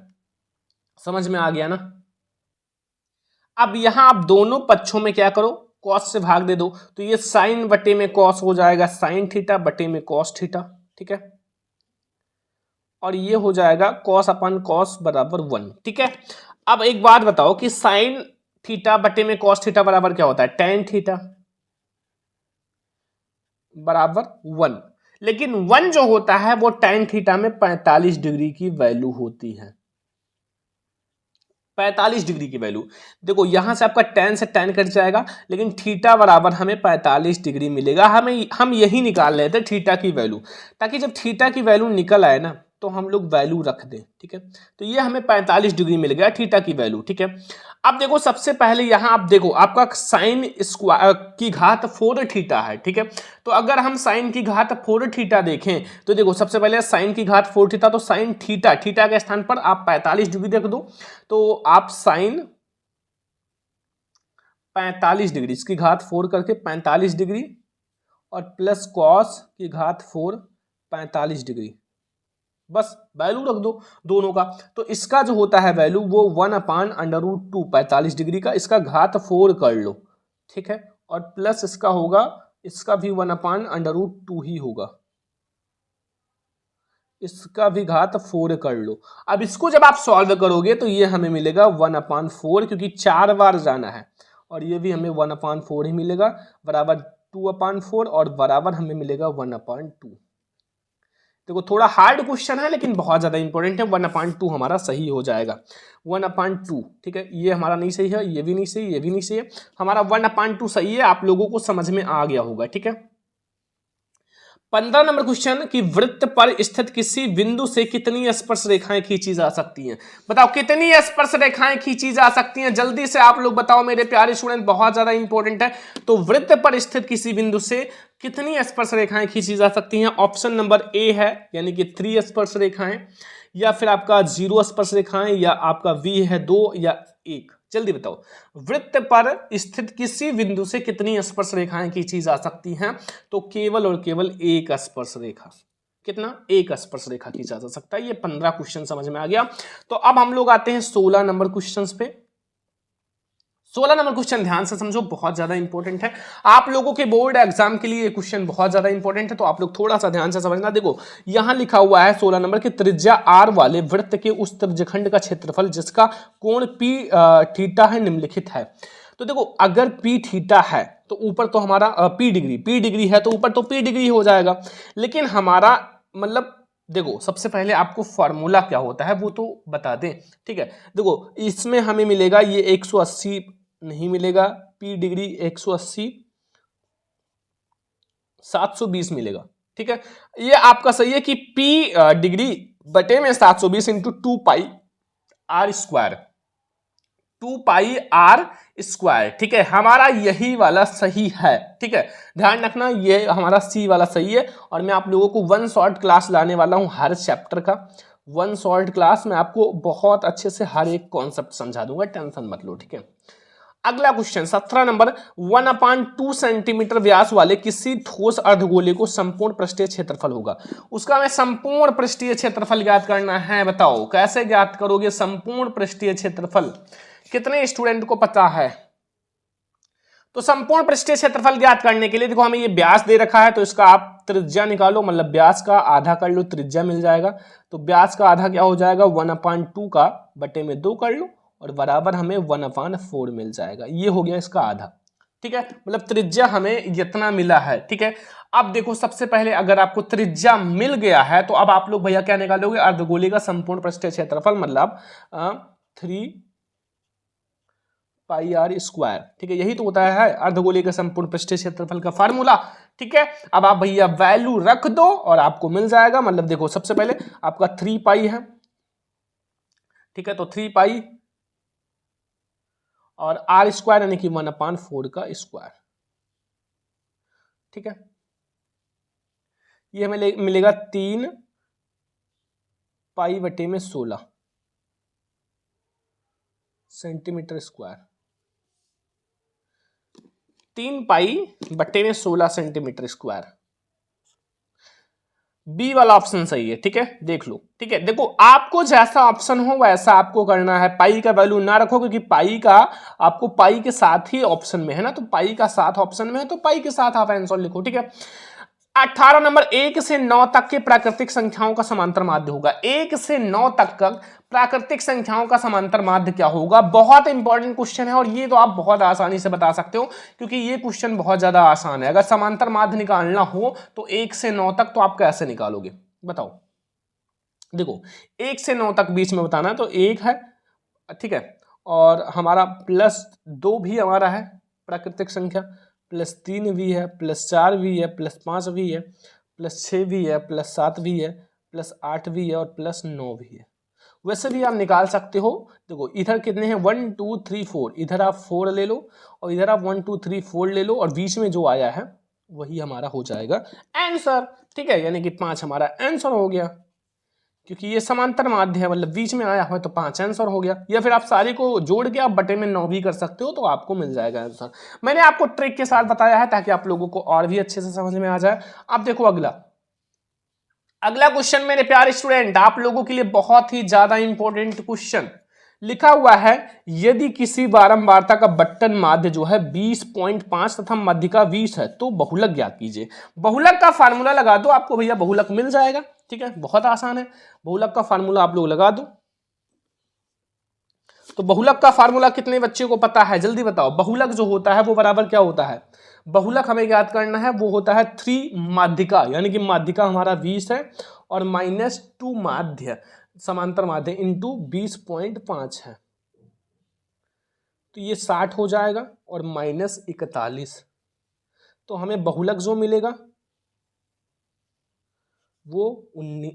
समझ में आ गया ना। अब यहां आप दोनों पक्षों में क्या करो, कॉस से भाग दे दो, तो ये साइन बटे में कॉस हो जाएगा, साइन थीटा बटे में कॉस थीटा, ठीक है। और ये हो जाएगा कॉस अपन कॉस बराबर 1, ठीक है। अब एक बात बताओ कि साइन थीटा बटे में कॉस थीटा बराबर क्या होता है, टेन थीटा बराबर 1। लेकिन 1 जो होता है वो टेन थीटा में 45 डिग्री की वैल्यू होती है, 45 डिग्री की वैल्यू। देखो यहां से आपका टेन से टेन कट जाएगा, लेकिन थीटा बराबर हमें 45 डिग्री मिलेगा। हम यही निकाल रहे थे थीटा की वैल्यू, ताकि जब थीटा की वैल्यू निकल आए ना तो हम लोग वैल्यू रख दें, ठीक है। तो ये हमें 45 डिग्री मिल गया थीटा की वैल्यू, ठीक है। अब देखो सबसे पहले यहां आप देखो आपका साइन स्क्वायर की घात 4 थीटा है, ठीक है। तो अगर हम साइन की घात 4 थीटा देखें तो देखो सबसे पहले साइन की घात 4 थीटा, तो साइन थीटा, थीटा के स्थान पर आप 45 डिग्री रख दो, तो आप साइन 45 डिग्री, इसकी घात 4 करके 45 डिग्री, और प्लस कॉस की घात 4 45 डिग्री, बस वैल्यू रख दो दोनों का। तो इसका जो होता है वैल्यू वो 1/√2 45 डिग्री का, इसका घात 4 कर लो, ठीक है। और प्लस इसका होगा, इसका भी 1/√2 ही होगा, इसका भी घात 4 कर लो। अब इसको जब आप सॉल्व करोगे तो ये हमें मिलेगा 1/4, क्योंकि 4 बार जाना है, और ये भी हमें 1/4 ही मिलेगा, बराबर 2/4, और बराबर हमें मिलेगा 1/2। देखो थोड़ा हार्ड क्वेश्चन है लेकिन बहुत ज्यादा इंपॉर्टेंट है, 1/2 हमारा सही हो जाएगा, 1/2, ठीक है। ये हमारा नहीं सही है, ये भी नहीं सही, ये भी नहीं सही है, हमारा 1/2 सही है। आप लोगों को समझ में आ गया होगा, ठीक है। 15 नंबर क्वेश्चन कि वृत्त पर स्थित किसी बिंदु से कितनी स्पर्श रेखाएं खींची जा सकती हैं। बताओ कितनी स्पर्श रेखाएं खींची जा सकती हैं, जल्दी से आप लोग बताओ मेरे प्यारे स्टूडेंट, बहुत ज्यादा इंपॉर्टेंट है। तो वृत्त पर स्थित किसी बिंदु से कितनी स्पर्श रेखाएं खींची जा सकती हैं? ऑप्शन नंबर ए है, यानी कि 3 स्पर्श रेखाएं, या फिर आपका 0 स्पर्श रेखाएं, या आपका बी है 2 या 1। जल्दी बताओ, वृत्त पर स्थित किसी बिंदु से कितनी स्पर्श रेखाएं खींची जा सकती हैं? तो केवल और केवल एक स्पर्श रेखा। कितना? एक स्पर्श रेखा खींचा जा सकता है। ये 15 क्वेश्चन समझ में आ गया। तो अब हम लोग आते हैं 16 नंबर क्वेश्चन पे। 16 नंबर क्वेश्चन ध्यान से समझो, बहुत ज्यादा इंपॉर्टेंट है आप लोगों के बोर्ड एग्जाम के लिए। ये क्वेश्चन बहुत ज्यादा इंपॉर्टेंट है, तो आप लोग थोड़ा सा ध्यान से समझना। देखो यहां लिखा हुआ है 16 नंबर की, त्रिज्या आर वाले वृत्त के उस त्रिज्यखंड का क्षेत्रफल जिसका कोण पी थीटा है निम्नलिखित है। तो देखो अगर पी थीटा है तो ऊपर तो हमारा पी डिग्री है, तो ऊपर तो पी डिग्री हो जाएगा। लेकिन हमारा मतलब देखो सबसे पहले आपको फॉर्मूला क्या होता है वो तो बता दें, ठीक है। देखो इसमें हमें मिलेगा ये 180 नहीं मिलेगा, पी डिग्री 180 720 मिलेगा, ठीक है। ये आपका सही है कि पी डिग्री बटे में 720 into 2 pi R square, 2 pi R square, ठीक है। हमारा यही वाला सही है, ठीक है। ध्यान रखना ये हमारा सी वाला सही है। और मैं आप लोगों को 1 शॉर्ट क्लास लाने वाला हूं हर चैप्टर का, 1 शॉर्ट क्लास में आपको बहुत अच्छे से हर एक कॉन्सेप्ट समझा दूंगा, टेंशन मत लो, ठीक है। अगला क्वेश्चन 17 नंबर, 1/2 सेंटीमीटर व्यास वाले किसी ठोस अर्धगोले को संपूर्ण पृष्ठीय क्षेत्रफल होगा। उसका हमें संपूर्ण पृष्ठीय क्षेत्रफल ज्ञात करना है। बताओ कैसे ज्ञात करोगे संपूर्ण पृष्ठीय क्षेत्रफल? कितने स्टूडेंट को पता है? तो संपूर्ण पृष्ठीय क्षेत्रफल ज्ञात करने के लिए देखो हमें ये व्यास दे रखा है, तो इसका आप त्रिज्या निकालो, मतलब व्यास का आधा कर लो, त्रिज्या मिल जाएगा। तो व्यास का आधा क्या हो जाएगा, 1/2 का बटे में 2 कर लो, और बराबर हमें 1/4 मिल जाएगा। ये हो गया इसका आधा, ठीक है। मतलब त्रिज्या हमें इतना मिला है, ठीक है। अब देखो सबसे पहले अगर आपको त्रिज्या मिल गया है तो अब आप लोग भैया क्या निकालोगे, अर्धगोले का संपूर्ण पृष्ठीय क्षेत्रफल, मतलब 3 पाई आर स्क्वायर, ठीक है। यही तो होता है अर्धगोले का संपूर्ण पृष्ठीय क्षेत्रफल का फार्मूला, ठीक है, अब आप भैया वैल्यू रख दो और आपको मिल जाएगा। मतलब देखो सबसे पहले आपका 3 पाई है, ठीक है, तो 3 पाई और आर स्क्वायर यानी कि 1/4 का स्क्वायर, ठीक है, ये हमें मिलेगा 3 पाई बटे में 16 सेंटीमीटर स्क्वायर। 3 पाई बटे में 16 सेंटीमीटर स्क्वायर। बी वाला ऑप्शन सही है, ठीक है, देख लो, ठीक है। देखो आपको जैसा ऑप्शन हो वैसा आपको करना है। पाई का वैल्यू ना रखो, क्योंकि पाई का आपको पाई के साथ ही ऑप्शन में है ना, तो पाई का साथ ऑप्शन में है तो पाई के साथ आप आंसर लिखो, ठीक है। 18 नंबर, 1 से 9 तक के प्राकृतिक संख्याओं का समांतर माध्य होगा। 1 से 9 तक का प्राकृतिक संख्याओं का समांतर माध्य क्या होगा? बहुत इंपॉर्टेंट क्वेश्चन है और ये तो आप बहुत आसानी से बता सकते हो, क्योंकि ये क्वेश्चन बहुत ज्यादा आसान है। अगर समांतर माध्य निकालना हो तो 1 से 9 तक तो आप कैसे निकालोगे बताओ? देखो 1 से 9 तक बीच में बताना है, तो 1 है, ठीक है, और हमारा +2 भी हमारा है प्राकृतिक संख्या, +3 भी है, +4 भी है, +5 भी है, +6 भी है, +7 भी है, +8 भी है और +9 भी है। वैसे भी आप निकाल सकते हो। देखो इधर कितने हैं, 1 2 3 4, इधर आप 4 ले लो और इधर आप 1 2 3 4 ले लो और बीच में जो आया है वही हमारा हो जाएगा आंसर, ठीक है, यानी कि 5 हमारा आंसर हो गया, क्योंकि ये समांतर माध्य है, मतलब बीच में आया हुआ तो 5 आंसर हो गया। या फिर आप सारे को जोड़ के आप बटे में 9 भी कर सकते हो तो आपको मिल जाएगा आंसर। मैंने आपको ट्रिक के साथ बताया है ताकि आप लोगों को और भी अच्छे से समझ में आ जाए। अब देखो अगला क्वेश्चन मेरे प्यारे स्टूडेंट, आप लोगों के लिए बहुत ही ज्यादा इंपॉर्टेंट क्वेश्चन लिखा हुआ है। यदि किसी बारंबारता का बट्टन माध्य जो है 20.5 तथा मध्यिका 20 है तो बहुलक ज्ञात कीजिए। बहुलक का फार्मूला लगा दो, आपको भैया बहुलक मिल जाएगा, ठीक है, बहुत आसान है। बहुलक का फार्मूला आप लोग लगा दो। तो बहुलक का फार्मूला कितने बच्चे को पता है जल्दी बताओ? बहुलक जो होता है वो बराबर क्या होता है? बहुलक हमें ज्ञात करना है, वो होता है 3 माध्यिका, यानी कि माध्यिका हमारा 20 है और -2 माध्य समांतर माध्य इंटू 20.5 है, तो ये 60 हो जाएगा और -41, तो हमें बहुलक जो मिलेगा वो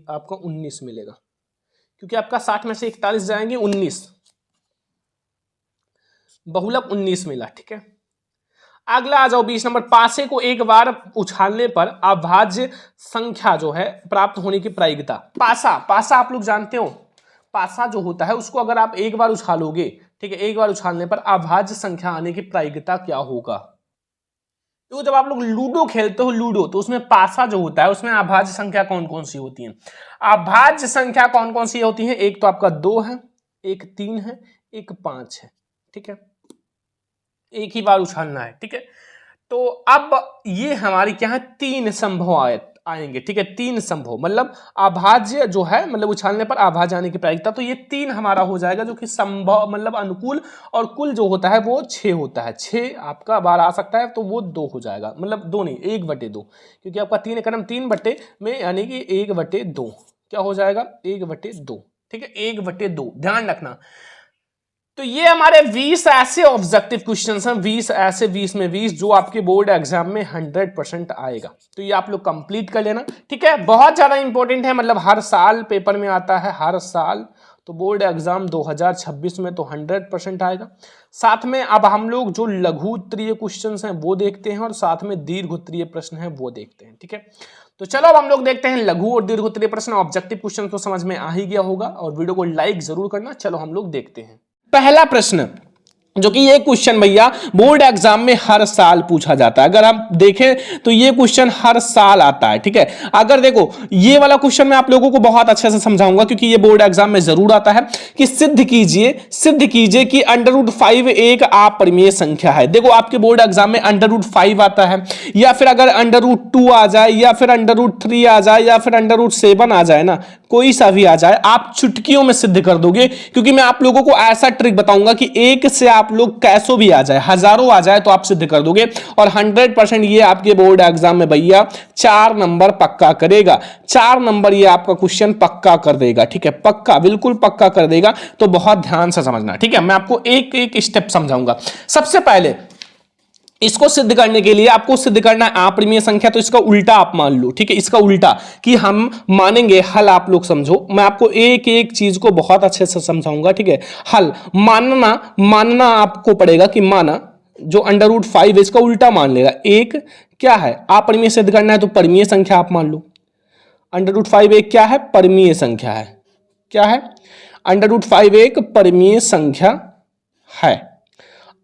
आपका 19 मिलेगा, क्योंकि आपका 60 में से 41 जाएंगे 19, बहुलक 19 मिला, ठीक है। अगला आ जाओ 20 नंबर, पासे को एक बार उछालने पर अभाज्य संख्या जो है प्राप्त होने की प्रायिकता। पासा आप लोग जानते हो, पासा जो होता है उसको अगर आप एक बार उछालोगे, ठीक है, एक बार उछालने पर अभाज्य संख्या आने की प्रायिकता क्या होगा? तो जब आप लोग लूडो खेलते हो, लूडो, तो उसमें पासा जो होता है उसमें अभाज्य संख्या कौन कौन सी होती है? अभाज्य संख्या कौन कौन सी होती है? एक तो आपका 2 है, एक 3 है, एक 5 है, ठीक है, एक ही बार उछालना है, ठीक है। तो अब ये हमारी क्या है, 3 संभव आएंगे, ठीक है, 3 संभव, मतलब अभाज्य जो है, मतलब उछालने पर अभाज्य आने की प्रायिकता, तो ये 3 हमारा हो जाएगा, जो कि संभव मतलब अनुकूल, और कुल जो होता है वो 6 होता है। 6 आपका बार आ सकता है तो वो 2 हो जाएगा, मतलब 2 नहीं 1/2, क्योंकि आपका 3 एकम 3 बटे में, यानी कि 1/2 क्या हो जाएगा, 1/2, ठीक है, 1/2 ध्यान रखना। तो ये हमारे 20 ऐसे ऑब्जेक्टिव क्वेश्चंस हैं, 20 ऐसे, 20 में 20 जो आपके बोर्ड एग्जाम में 100% आएगा, तो ये आप लोग कंप्लीट कर लेना, ठीक है। बहुत ज्यादा इंपॉर्टेंट है, मतलब हर साल पेपर में आता है, हर साल, तो बोर्ड एग्जाम 2026 में तो 100% आएगा। साथ में अब हम लोग जो लघु उत्तरीय क्वेश्चंस हैं वो देखते हैं और साथ में दीर्घ उत्तरीय प्रश्न हैं वो देखते हैं, ठीक है। तो चलो अब हम लोग देखते हैं लघु और दीर्घ उत्तरीय प्रश्न। ऑब्जेक्टिव क्वेश्चन तो समझ में आ ही गया होगा और वीडियो को लाइक जरूर करना। चलो हम लोग देखते हैं पहला प्रश्न, जो कि ये क्वेश्चन भैया बोर्ड एग्जाम में हर साल पूछा जाता है। अगर आप देखें तो ये क्वेश्चन हर साल आता है, ठीक है। अगर देखो ये वाला क्वेश्चन मैं आप लोगों को बहुत अच्छे से समझाऊंगा, क्योंकि ये बोर्ड एग्जाम में जरूर आता है कि सिद्ध कीजिए कि √5 एक अपरिमेय संख्या है। देखो आपके बोर्ड एग्जाम में √5 आता है, या फिर अगर √2 आ जाए, या फिर √3 आ जाए, या फिर √7 आ जाए ना, कोई सा भी आ जाए, आप चुटकियों में सिद्ध कर दोगे। क्योंकि मैं आप लोगों को ऐसा ट्रिक बताऊंगा कि एक से आप लोग कैसो भी आ जाए, हजारों आ जाए तो आप सिद्ध कर दोगे, और 100% ये आपके बोर्ड एग्जाम में भैया 4 नंबर पक्का करेगा। 4 नंबर ये आपका क्वेश्चन पक्का कर देगा, ठीक है, पक्का, बिल्कुल पक्का कर देगा। तो बहुत ध्यान से समझना, ठीक है। मैं आपको एक एक स्टेप समझाऊंगा। सबसे पहले इसको सिद्ध करने के लिए आपको सिद्ध करना है अपरिमेय संख्या, तो इसका उल्टा आप मान लो, ठीक है, इसका उल्टा कि हम मानेंगे हल। आप लोग समझो, मैं आपको एक एक चीज को बहुत अच्छे से समझाऊंगा, ठीक है। हल मानना आपको पड़ेगा कि माना जो √5 है इसका उल्टा मान लेगा। एक क्या है, अपरिमेय सिद्ध करना है तो परिमेय संख्या आप मान लो। √5 एक क्या है, परिमेय संख्या है। क्या है, √5 एक परिमेय संख्या है।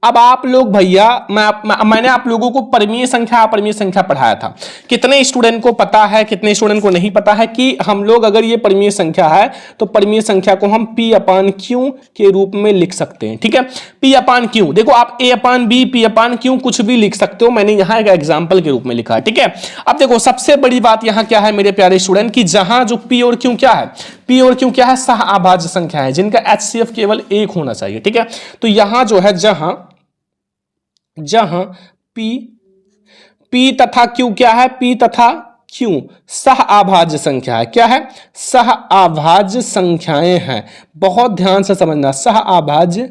अब आप लोग भैया, मैंने आप लोगों को परिमेय संख्या अपरिमेय संख्या पढ़ाया था। कितने स्टूडेंट को पता है, कितने स्टूडेंट को नहीं पता है कि हम लोग अगर ये परिमेय संख्या है तो परिमेय संख्या को हम P/Q के रूप में लिख सकते हैं, ठीक है। P/Q, देखो आप A/B, P/Q कुछ भी लिख सकते हो, मैंने यहां एक एग्जाम्पल के रूप में लिखा है, ठीक है। अब देखो सबसे बड़ी बात यहां क्या है मेरे प्यारे स्टूडेंट, कि जहां जो P और Q क्या है, P और Q क्या है, सह-अभाज्य संख्या है जिनका HCF केवल 1 होना चाहिए, ठीक है। तो यहां जो है जहां P तथा Q क्या है, P तथा Q सह-अभाज्य संख्या है। क्या है, सह-अभाज्य संख्याएं हैं। बहुत ध्यान से समझना, सह-अभाज्य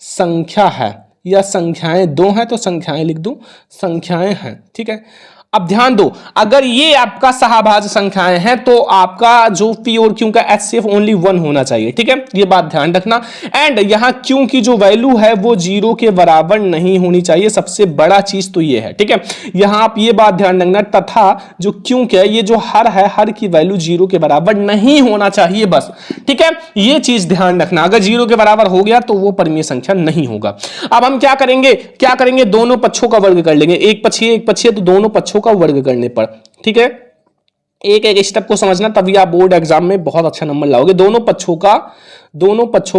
संख्या है या संख्याएं दो हैं तो संख्याएं लिख दो, संख्याएं हैं, ठीक है। अब ध्यान दो, अगर ये आपका सह-अभाज्य संख्याएं हैं तो आपका जो P और Q का HCF ओनली 1 होना चाहिए, ठीक है। ये बात ध्यान रखना। एंड यहां Q की जो वैल्यू है वो 0 के बराबर नहीं होनी चाहिए, सबसे बड़ा चीज तो ये है, ठीक है। यहां आप ये बात ध्यान रखना, तथा जो Q है, ये जो हर है, हर की वैल्यू 0 के बराबर नहीं होना चाहिए, बस, ठीक है। ये चीज ध्यान रखना, अगर 0 के बराबर हो गया तो वो परिमेय संख्या नहीं होगा। अब हम क्या करेंगे, दोनों पक्षों का वर्ग कर लेंगे। एक पक्षीय तो दोनों पक्षों का वर्ग करने पर, ठीक है। एक एक स्टेप को समझना, तभी आप बोर्ड एग्जाम में बहुत अच्छा नंबर लाओगे। दोनों पक्षों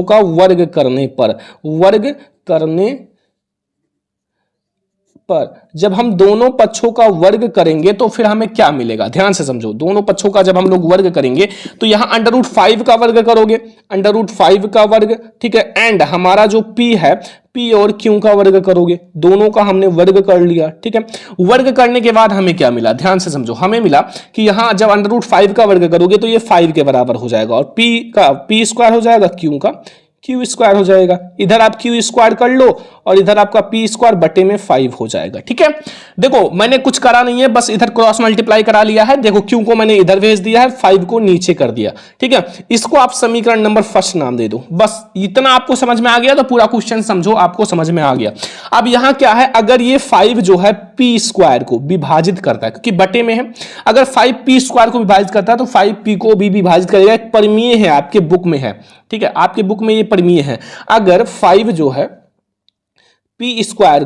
का वर्ग करने पर जब हम दोनों पक्षों का वर्ग करेंगे तो फिर हमें क्या मिलेगा, ध्यान से समझो। दोनों पक्षों का जब हम लोग वर्ग करेंगे तो यहां √5 का वर्ग करोगे, √5 का वर्ग, ठीक है। एंड हमारा जो P है, P और Q का वर्ग करोगे, दोनों का हमने वर्ग कर लिया, ठीक है। वर्ग करने के बाद हमें क्या मिला, ध्यान से समझो। हमें मिला कि यहां जब √5 का वर्ग करोगे तो ये 5 के बराबर हो जाएगा, और P स्क्वायर हो जाएगा, Q का Q स्क्वायर हो जाएगा। इधर आप Q स्क्वायर कर लो और इधर आपका P स्क्वायर बटे में 5 हो जाएगा, ठीक है। देखो मैंने कुछ करा नहीं है, बस इधर क्रॉस मल्टीप्लाई करा लिया है। देखो Q को मैंने इधर भेज दिया है, 5 को नीचे कर दिया, ठीक है। इसको आप समीकरण नंबर फर्स्ट नाम दे दो, बस इतना आपको समझ में आ गया तो पूरा क्वेश्चन समझो, आपको समझ में आ गया। अब यहां क्या है, अगर ये 5 जो है P स्क्वायर को विभाजित करता है, क्योंकि बटे में है, अगर 5 P स्क्वायर को विभाजित करता है तो 5 P को भी विभाजित करेगा। एक परिमेय है, आपके बुक में है, ठीक है, आपके बुक में ये परिमेय है। अगर 5 जो है P स्क्वायर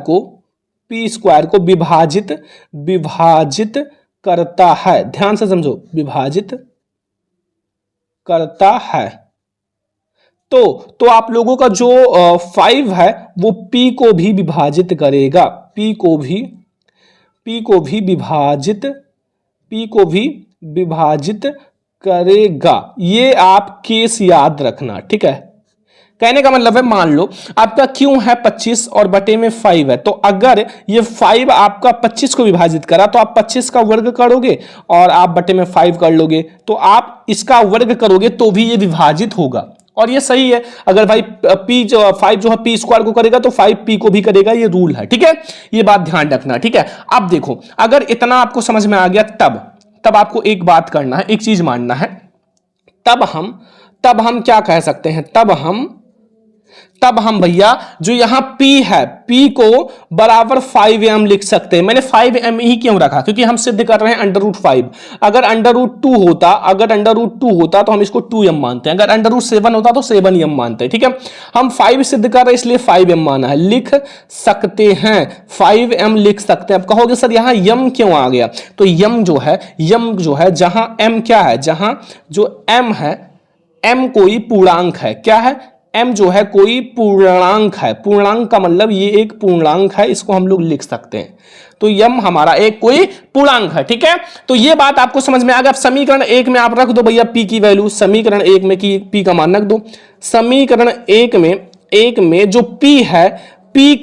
को विभाजित करता है, ध्यान से समझो, विभाजित करता है, तो आप लोगों का जो 5 है वो P को भी विभाजित करेगा, P को भी विभाजित करेगा। ये आप केस याद रखना, ठीक है। कहने का मतलब है, मान लो आपका Q है 25 और बटे में 5 है, तो अगर ये 5 आपका 25 को विभाजित करा तो आप 25 का वर्ग करोगे और आप बटे में 5 कर लोगे, तो आप इसका वर्ग करोगे तो भी ये विभाजित होगा, और ये सही है। अगर भाई P जो 5 जो है P स्क्वायर को करेगा तो 5 P को भी करेगा, ये रूल है, ठीक है। ये बात ध्यान रखना, ठीक है। अब देखो, अगर इतना आपको समझ में आ गया तब आपको एक बात करना है, एक चीज मानना है। तब हम क्या कह सकते हैं, तब हम भैया जो यहां P है, P को बराबर 5m लिख सकते हैं। मैंने 5m ही क्यों रखा, क्योंकि हम सिद्ध कर रहे हैं √5। अगर √2 होता तो हम इसको 2m मानते हैं, अगर √7 होता तो 7m मानते हैं, ठीक है। हम 5 सिद्ध कर रहे हैं इसलिए 5m माना है, लिख सकते हैं, 5m लिख सकते हैं। अब कहोगे सर यहां m क्यों आ गया, तो m जो है जहां m क्या है, जहां जो m है, m कोई पूर्णांक है, क्या है, m जो है कोई पूर्णांक है। पूर्णांक का मतलब ये एक पूर्णांक है, इसको हम लोग लिख सकते हैं। तो m हमारा एक कोई पूर्णांक है, ठीक है। तो ये बात आपको समझ में आ गया। अब समीकरण 1 में आप रख दो भैया p की वैल्यू, समीकरण 1 में की p का मान रख दो। समीकरण 1 में जो p है, P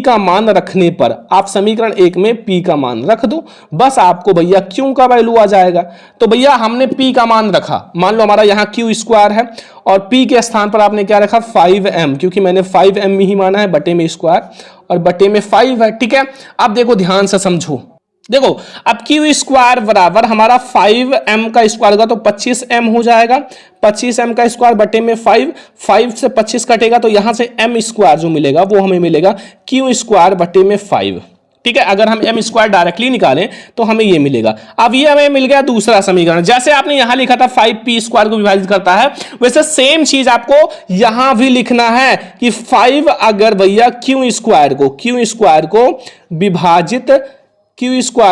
का मान रखने पर आप समीकरण 1 में P का मान रख दो, बस आपको भैया Q का वैल्यू आ जाएगा। तो भैया हमने P का मान रखा, मान लो हमारा यहाँ Q स्क्वायर है और P के स्थान पर आपने क्या रखा 5m, क्योंकि मैंने 5m ही माना है, बटे में स्क्वायर और बटे में 5 है। ठीक है, अब देखो ध्यान से समझो, देखो अब Q स्क्वायर बराबर हमारा 5m का स्क्वायर होगा तो 25m हो जाएगा, 25m का स्क्वायर बटे में 5 से 25 कटेगा तो यहां से m स्क्वायर जो मिलेगा वो हमें मिलेगा Q स्क्वायर बटे में 5। ठीक है, अगर हम m स्क्वायर डायरेक्टली निकालें तो हमें ये मिलेगा। अब ये हमें मिल गया दूसरा समीकरण, जैसे आपने यहां लिखा था 5p स्क्वायर को विभाजित करता है, वैसे सेम चीज आपको यहां भी लिखना है कि 5 अगर भैया Q स्क्वायर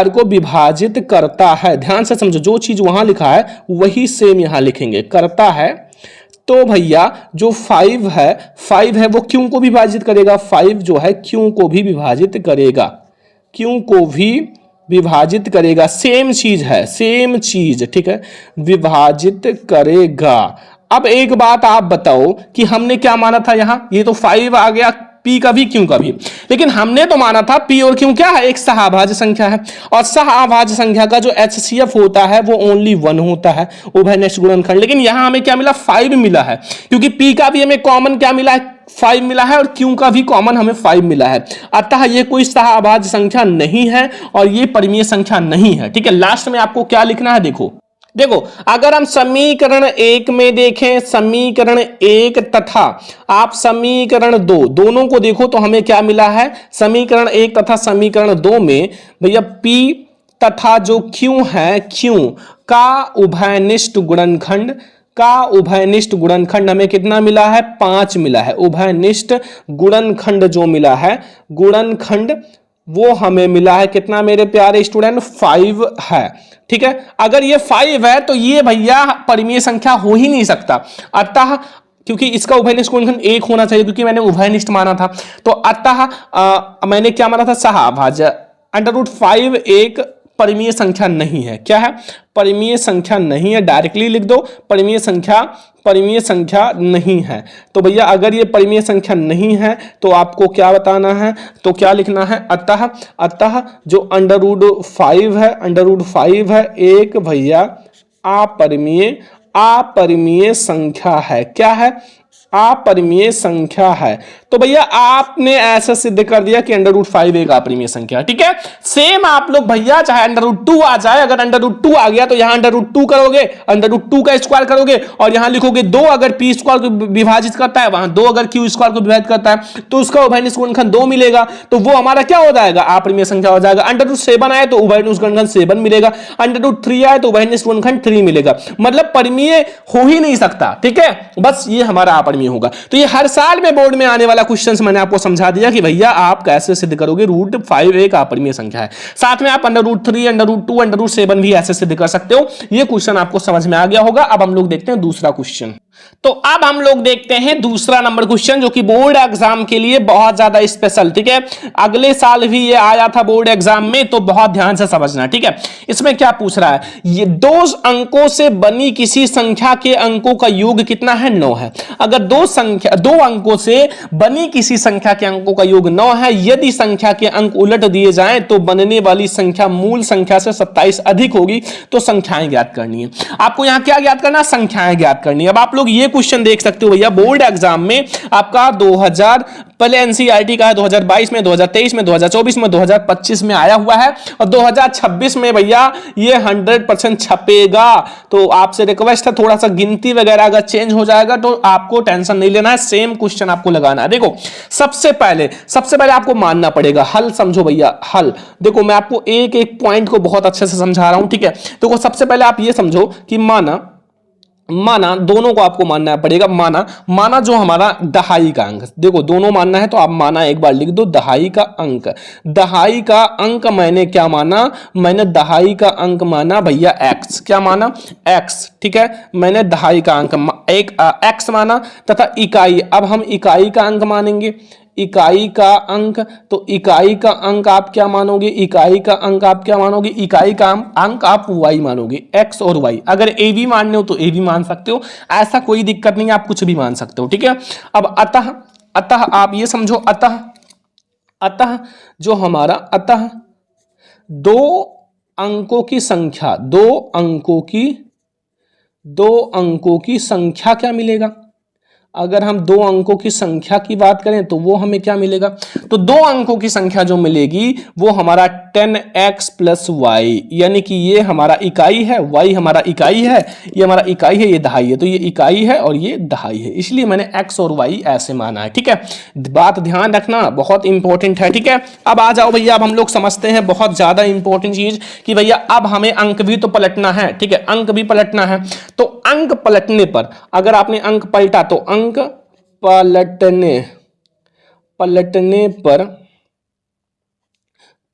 को विभाजित करता है, ध्यान से समझो, जो चीज वहां लिखा है वही सेम यहां लिखेंगे, करता है, तो भैया जो 5 है वो क्यों को विभाजित करेगा, 5 जो है क्यों को भी विभाजित करेगा, सेम चीज है, सेम चीज। ठीक है, विभाजित करेगा। अब एक बात आप बताओ कि हमने क्या माना था यहां, ये तो 5 आ गया P का भी Q का भी, लेकिन हमने तो माना था P और Q क्या है, एक सहअभाज्य संख्या है, और सहअभाज्य संख्या का जो HCF होता है वो ओनली 1 होता है, उभयनिष्ठ गुणनखंड। लेकिन यहां हमें क्या मिला, 5 मिला है, क्योंकि P का भी हमें कॉमन क्या मिला है, 5 मिला है, और Q का भी कॉमन हमें 5 मिला है, अतः ये कोई सहअभाज्य संख्या नहीं है और ये परिमेय संख्या नहीं है। ठीक है, लास्ट में आपको क्या लिखना है, देखो अगर हम समीकरण 1 में देखें, समीकरण 1 तथा आप समीकरण 2 दोनों को देखो तो हमें क्या मिला है, समीकरण 1 तथा समीकरण 2 में भैया P तथा जो Q है, Q का उभयनिष्ठ गुणनखंड हमें कितना मिला है, 5 मिला है। उभयनिष्ठ गुणनखंड जो मिला है, गुणनखंड वो हमें मिला है कितना मेरे प्यारे स्टूडेंट, 5 है। ठीक है, अगर ये 5 है तो ये भैया परिमेय संख्या हो ही नहीं सकता, अतः क्योंकि इसका उभयनिष्ठ गुणनखंड 1 होना चाहिए, क्योंकि मैंने उभयनिष्ठ माना था, तो अतः मैंने क्या माना था, सहअभाज्य √5 एक परिमेय संख्या नहीं है। क्या है, परिमेय संख्या नहीं है, डायरेक्टली लिख दो, परिमेय संख्या नहीं है। तो भैया अगर ये परिमेय संख्या नहीं है तो आपको क्या बताना है, तो क्या लिखना है, अतः जो √5 है एक भैया अपरिमेय संख्या है। क्या है, अपरिमेय संख्या है। तो भैया आपने ऐसा सिद्ध कर दिया कि √5 एक अपरिमेय संख्या है। ठीक है, सेम आप लोग भैया चाहे √2 आ जाए, अगर √2 आ गया तो यहां √2 करोगे, √2 का स्क्वायर करोगे और यहां लिखोगे 2 अगर P स्क्वायर को विभाजित करता है, वहां 2 अगर Q स्क्वायर को विभाजित करता है तो उसका उभयनिष्ठ गुणनखंड 2 मिलेगा, तो वो हमारा क्या हो जाएगा, अपरिमेय संख्या हो जाएगा। √7 आए तो उभयनिष्ठ गुणनखंड 7 मिलेगा, √3 आए तो उभयनिष्ठ गुणनखंड 3 मिलेगा, मतलब परिमेय हो ही नहीं सकता। ठीक है, बस ये हमारा अपरिमेय होगा। तो ये हर साल में बोर्ड में आने वाला क्वेश्चन मैंने आपको समझा दिया कि भैया आप कैसे सिद्ध करोगे, √5 एक अपरिमेय संख्या है, साथ में आप √3 √2 √7 भी ऐसे सिद्ध कर सकते हो। ये क्वेश्चन आपको समझ में आ गया होगा। अब हम लोग देखते हैं दूसरा क्वेश्चन। तो अब हम लोग देखते हैं दूसरा नंबर क्वेश्चन, जो कि बोर्ड एग्जाम के लिए बहुत ज्यादा स्पेशल। ठीक है, अगले साल भी ये आया था बोर्ड एग्जाम में, तो बहुत ध्यान से समझना। ठीक है, इसमें क्या पूछ रहा है, ये 2 अंकों से बनी किसी संख्या के अंकों का योग कितना है, 9 है। अगर 2 अंकों से बनी किसी संख्या के अंकों का योग 9 है, यदि संख्या के अंक उलट दिए जाएं तो बनने वाली संख्या मूल संख्या से 27 अधिक होगी, तो संख्याएं ज्ञात करनी है। आपको यहां क्या ज्ञात करना, संख्याएं ज्ञात करनी है। अब आप लोग ये क्वेश्चन देख सकते हो भैया, बोर्ड एग्जाम में आपका 2000 पहले एनसीईआरटी का है, 2022 में, 2023 में, 2024 में, 2025 में आया हुआ है, और 2026 में भैया ये 100% छपेगा। तो आपसे रिक्वेस्ट है, थोड़ा सा गिनती वगैरह अगर चेंज हो जाएगा तो आपको टेंशन नहीं लेना है, सेम क्वेश्चन आपको लगाना है। देखो सबसे पहले आपको मानना पड़ेगा, हल समझो भैया, हल देखो मैं आपको एक एक पॉइंट को बहुत अच्छे से समझा रहा हूं। ठीक है, तो सबसे पहले आप ये समझो कि माना दोनों को आपको मानना पड़ेगा। माना जो हमारा दहाई का अंक, देखो दोनों मानना है तो आप माना एक बार लिख दो, दहाई का अंक मैंने क्या माना, मैंने दहाई का अंक माना भैया x। क्या माना, x। ठीक है, मैंने दहाई का अंक एक x माना, तथा इकाई, अब हम इकाई का अंक मानेंगे, इकाई का अंक। तो इकाई का अंक आप क्या मानोगे, इकाई का अंक आप y मानोगे, x और y। अगर a भी मानने हो तो a भी मान सकते हो, ऐसा कोई दिक्कत नहीं, आप कुछ भी मान सकते हो। ठीक है, अब अतः आप ये समझो, अतः जो हमारा अतः दो अंकों की संख्या, दो अंकों की संख्या क्या मिलेगा? अगर हम दो अंकों की संख्या की बात करें तो वो हमें क्या मिलेगा? तो दो अंकों की संख्या जो मिलेगी वो हमारा 10x प्लस वाई, यानी कि ये हमारा इकाई है, y हमारा इकाई है, ये हमारा इकाई है, ये दहाई है, तो ये इकाई है और ये दहाई है, इसलिए मैंने x और y ऐसे माना है। ठीक है, बात ध्यान रखना, बहुत इंपॉर्टेंट है। ठीक है, अब आ जाओ भैया, अब हम लोग समझते हैं बहुत ज्यादा इंपॉर्टेंट चीज कि भैया अब हमें अंक भी तो पलटना है। ठीक है, अंक भी पलटना है, तो अंक पलटने पर, अगर आपने अंक पलटा तो अंक पलटने पर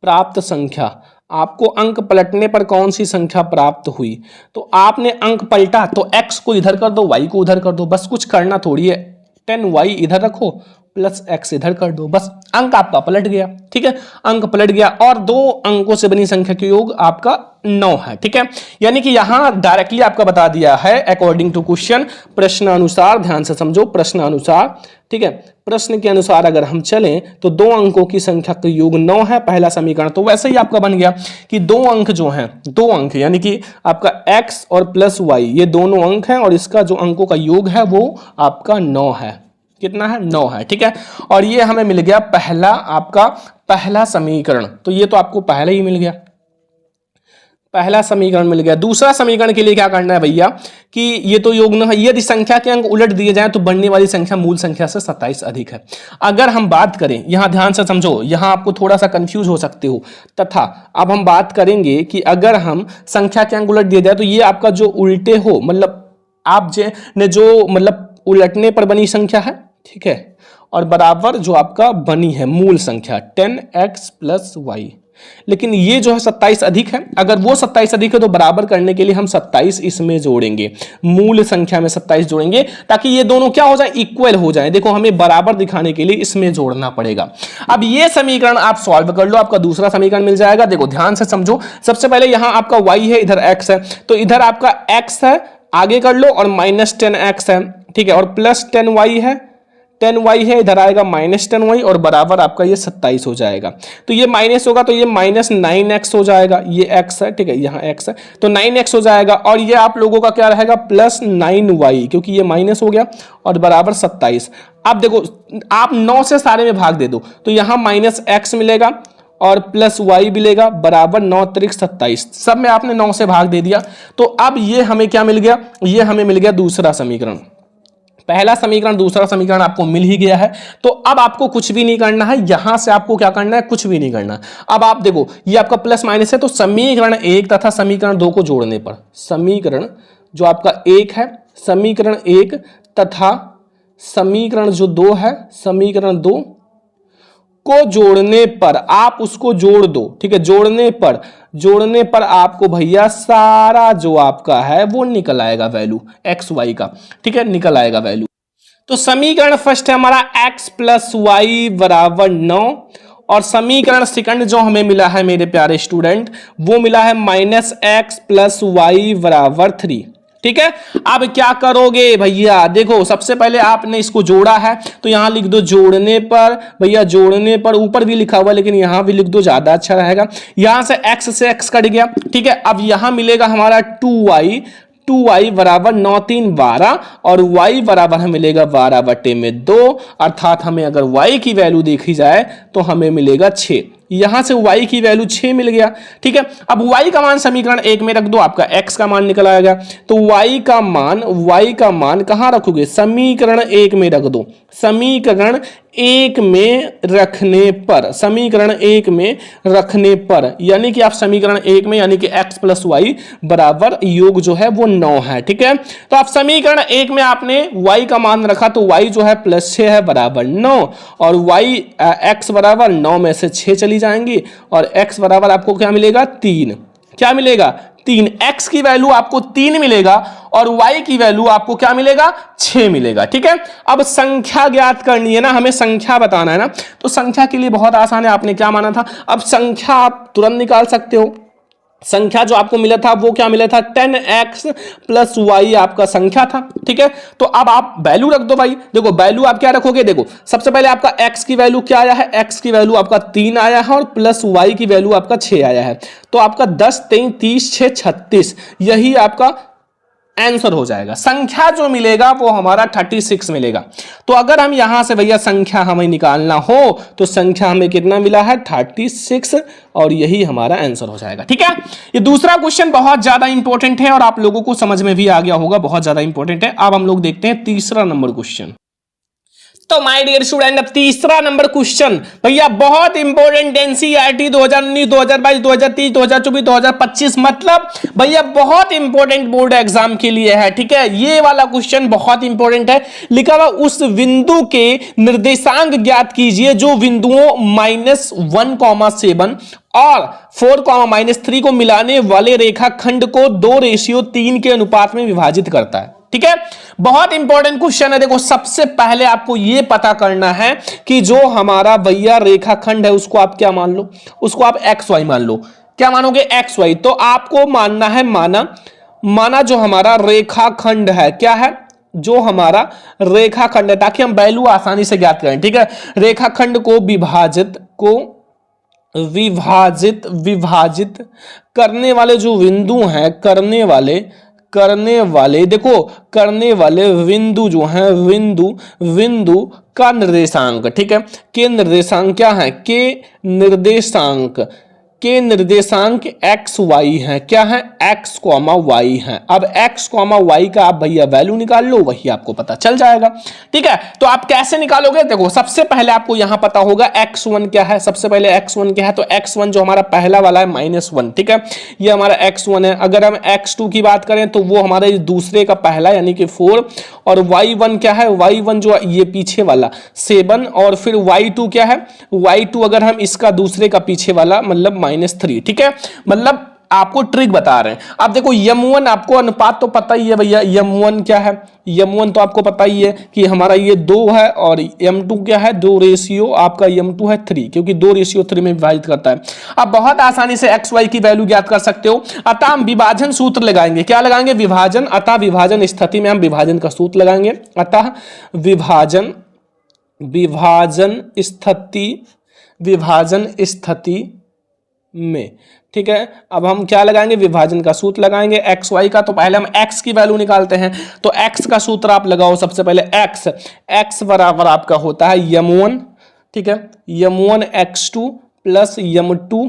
प्राप्त संख्या, आपको अंक पलटने पर कौन सी संख्या प्राप्त हुई? तो आपने अंक पलटा तो x को इधर कर दो, y को उधर कर दो, बस कुछ करना थोड़ी है, 10y इधर रखो प्लस x इधर कर दो, बस अंक आपका पलट गया। ठीक है, अंक पलट गया और दो अंकों से बनी संख्या का योग आपका 9 है। ठीक है, यानी कि यहां डायरेक्टली आपका बता दिया है अकॉर्डिंग टू क्वेश्चन, प्रश्न अनुसार, ध्यान से समझो, प्रश्न अनुसार। ठीक है, प्रश्न के अनुसार अगर हम चलें तो दो अंकों की संख्या का योग 9 है, पहला समीकरण। तो वैसे ही आपका बन गया कि दो अंक जो हैं, दो अंक यानी कि आपका x और प्लस y, ये दोनों अंक हैं और इसका जो अंकों का योग है वो आपका 9 है। कितना है? 9 है। ठीक है, और ये हमें मिल गया पहला, आपका पहला समीकरण, तो ये तो आपको पहले ही मिल गया, पहला समीकरण मिल गया। दूसरा समीकरण के लिए क्या करना है भैया कि ये तो योग न है, यदि संख्या के अंक उलट दिए जाएं तो बनने वाली संख्या मूल संख्या से 27 अधिक है। अगर हम बात करें, यहां ध्यान से समझो, यहां आपको थोड़ा सा कंफ्यूज हो सकते हो, तथा अब हम बात करेंगे कि अगर हम संख्या के अंक उलट दिए जाए तो ये आपका जो उल्टे हो, मतलब आप ने जो मतलब उलटने पर बनी संख्या है, ठीक है, और बराबर जो आपका बनी है मूल संख्या 10x प्लस वाई, लेकिन ये जो है 27 अधिक है। अगर वो 27 अधिक है तो बराबर करने के लिए हम 27 इसमें जोड़ेंगे, मूल संख्या में 27 जोड़ेंगे, ताकि ये दोनों क्या हो जाए? इक्वल हो जाए। देखो, हमें बराबर दिखाने के लिए इसमें जोड़ना पड़ेगा। अब ये समीकरण आप सॉल्व कर लो, आपका दूसरा समीकरण मिल जाएगा। देखो ध्यान से समझो, सबसे पहले यहां आपका y है, इधर x है, तो इधर आपका x है, आगे कर लो, और माइनस 10x है। ठीक है, और प्लस 10y है, 10y है, इधर आएगा माइनस 10y और बराबर आपका ये 27 हो जाएगा। तो ये माइनस होगा तो ये माइनस 9x हो जाएगा, ये x है, ठीक है, यहाँ x है तो 9x हो जाएगा, और ये आप लोगों का क्या रहेगा? प्लस 9y, क्योंकि ये माइनस हो गया, और बराबर 27। अब देखो, आप 9 से सारे में भाग दे दो तो यहाँ माइनस x मिलेगा और प्लस y मिलेगा, बराबर 9 त्रिक 27, सब में आपने 9 से भाग दे दिया। तो अब ये हमें क्या मिल गया? ये हमें मिल गया दूसरा समीकरण। पहला समीकरण, दूसरा समीकरण आपको मिल ही गया है। तो अब आपको कुछ भी नहीं करना है, यहां से आपको क्या करना है? कुछ भी नहीं करना। अब आप देखो, ये आपका प्लस माइनस है, तो समीकरण 1 तथा समीकरण 2 को जोड़ने पर, समीकरण जो आपका 1 है, समीकरण 1 तथा समीकरण जो 2 है, समीकरण 2 को जोड़ने पर आप उसको जोड़ दो। ठीक है, जोड़ने पर आपको भैया सारा जो आपका है वो निकल आएगा वैल्यू एक्स वाई का। ठीक है, निकल आएगा वैल्यू। तो समीकरण फर्स्ट है हमारा x प्लस वाई बराबर 9, और समीकरण सेकंड जो हमें मिला है मेरे प्यारे स्टूडेंट, वो मिला है माइनस एक्स प्लस वाई बराबर 3। ठीक है, अब क्या करोगे भैया? देखो, सबसे पहले आपने इसको जोड़ा है तो यहां लिख दो जोड़ने पर, भैया जोड़ने पर, ऊपर भी लिखा हुआ लेकिन यहां भी लिख दो, ज्यादा अच्छा रहेगा। यहां से x कट गया। ठीक है, अब यहां मिलेगा हमारा 2y बराबर 9 3 12, और y बराबर हमें मिलेगा 12/2, अर्थात हमें अगर y की वैल्यू देखी जाए तो हमें मिलेगा 6। यहां से y की वैल्यू 6 मिल गया। ठीक है, अब y का मान समीकरण 1 में रख दो, आपका x का मान निकल आएगा। तो y का मान कहां रखोगे? समीकरण 1 में रख दो। समीकरण 1 में रखने पर, समीकरण 1 में रखने पर, यानी कि आप समीकरण 1 में, यानी कि x प्लस वाई बराबर योग जो है वो 9 है। ठीक है, तो आप समीकरण 1 में आपने y का मान रखा तो y जो है प्लस 6 है बराबर 9, और y x बराबर 9 में से 6 चली जाएंगी, और x बराबर आपको क्या मिलेगा? 3। क्या मिलेगा? 3। x की वैल्यू आपको 3 मिलेगा और y की वैल्यू आपको क्या मिलेगा? 6 मिलेगा। ठीक है, अब संख्या ज्ञात करनी है ना, हमें संख्या बताना है ना, तो संख्या के लिए बहुत आसान है। आपने क्या माना था? अब संख्या आप तुरंत निकाल सकते हो। संख्या जो आपको मिला था वो क्या मिला था, 10x प्लस वाई आपका संख्या था। ठीक है, तो अब आप वैल्यू रख दो भाई। देखो वैल्यू आप क्या रखोगे, देखो सबसे पहले आपका x की वैल्यू क्या आया है, x की वैल्यू आपका 3 आया है और प्लस y की वैल्यू आपका 6 आया है। तो आपका 10 3 30 6 36 यही आपका आंसर हो जाएगा। संख्या जो मिलेगा वो हमारा 36 मिलेगा। तो अगर हम यहां से भैया संख्या हमें निकालना हो तो संख्या हमें कितना मिला है, 36, और यही हमारा आंसर हो जाएगा। ठीक है, ये दूसरा क्वेश्चन बहुत ज्यादा इंपॉर्टेंट है और आप लोगों को समझ में भी आ गया होगा, बहुत ज्यादा इंपॉर्टेंट है। अब हम लोग देखते हैं तीसरा नंबर क्वेश्चन। तो माय डियर स्टूडेंट, अब तीसरा नंबर क्वेश्चन भैया बहुत इंपॉर्टेंट, एनसीईआरटी 2019 2022 2023 2024 2025, मतलब भैया बहुत इंपॉर्टेंट बोर्ड एग्जाम के लिए है। ठीक है, ये वाला क्वेश्चन बहुत इंपॉर्टेंट है। लिखा हुआ उस बिंदु के निर्देशांक ज्ञात कीजिए जो बिंदुओं -1,7 और 4,-3 को मिलाने वाले रेखाखंड को 2:3 के अनुपात में विभाजित करता है। ठीक है, बहुत इंपॉर्टेंट क्वेश्चन है। देखो सबसे पहले आपको यह पता करना है कि जो हमारा भैया रेखाखंड है उसको आप क्या मान लो, उसको आप एक्स वाई मान लो। क्या मानोगे, एक्स वाई। तो आपको मानना है माना जो हमारा रेखाखंड है, क्या है, जो हमारा रेखाखंड है, ताकि हम वैल्यू आसानी से ज्ञात करें। ठीक है, रेखाखंड को विभाजित करने वाले जो बिंदु हैं, करने वाले बिंदु जो हैं, बिंदु का निर्देशांक। ठीक है, के निर्देशांक क्या है, के निर्देशांक एक्स वाई है। क्या है, एक्स कॉमा वाई है। अब एक्स कॉमा वाई का आप भैया वैल्यू निकाल लो, वही आपको पता चल जाएगा। ठीक है, तो आप कैसे निकालोगे, देखो सबसे पहले आपको यहां पता होगा x1 क्या है। सबसे पहले x1 क्या है, तो x1 जो हमारा पहला वाला है -1। ठीक है, ये हमारा x1 है। अगर हम x2 की बात करें तो वो हमारे दूसरे का पहला यानी कि 4, और y1 क्या है, y1 जो ये पीछे वाला 7, और फिर y2 क्या है, y2 अगर हम इसका दूसरे का पीछे वाला मतलब -3। ठीक है, मतलब आपको ट्रिक बता रहे हैं। अब देखो m1 आपको अनुपात तो पता ही है भैया, m1 क्या है, m1 तो आपको पता ही है कि हमारा ये 2 है, और m2 क्या है, 2 रेशियो आपका m2 है 3, क्योंकि 2:3 में विभाजित करता है। अब बहुत आसानी से x y की वैल्यू ज्ञात कर सकते हो। अतः हम विभाजन सूत्र लगाएंगे। क्या लगाएंगे, विभाजन। अतः विभाजन स्थिति में हम विभाजन का सूत्र लगाएंगे। अतः विभाजन स्थिति में, ठीक है, अब हम क्या लगाएंगे, विभाजन का सूत्र लगाएंगे एक्स वाई का। तो पहले हम एक्स की वैल्यू निकालते हैं। तो एक्स का सूत्र आप लगाओ सबसे पहले, एक्स बराबर आपका होता है m1। ठीक है, m1 x2 plus m2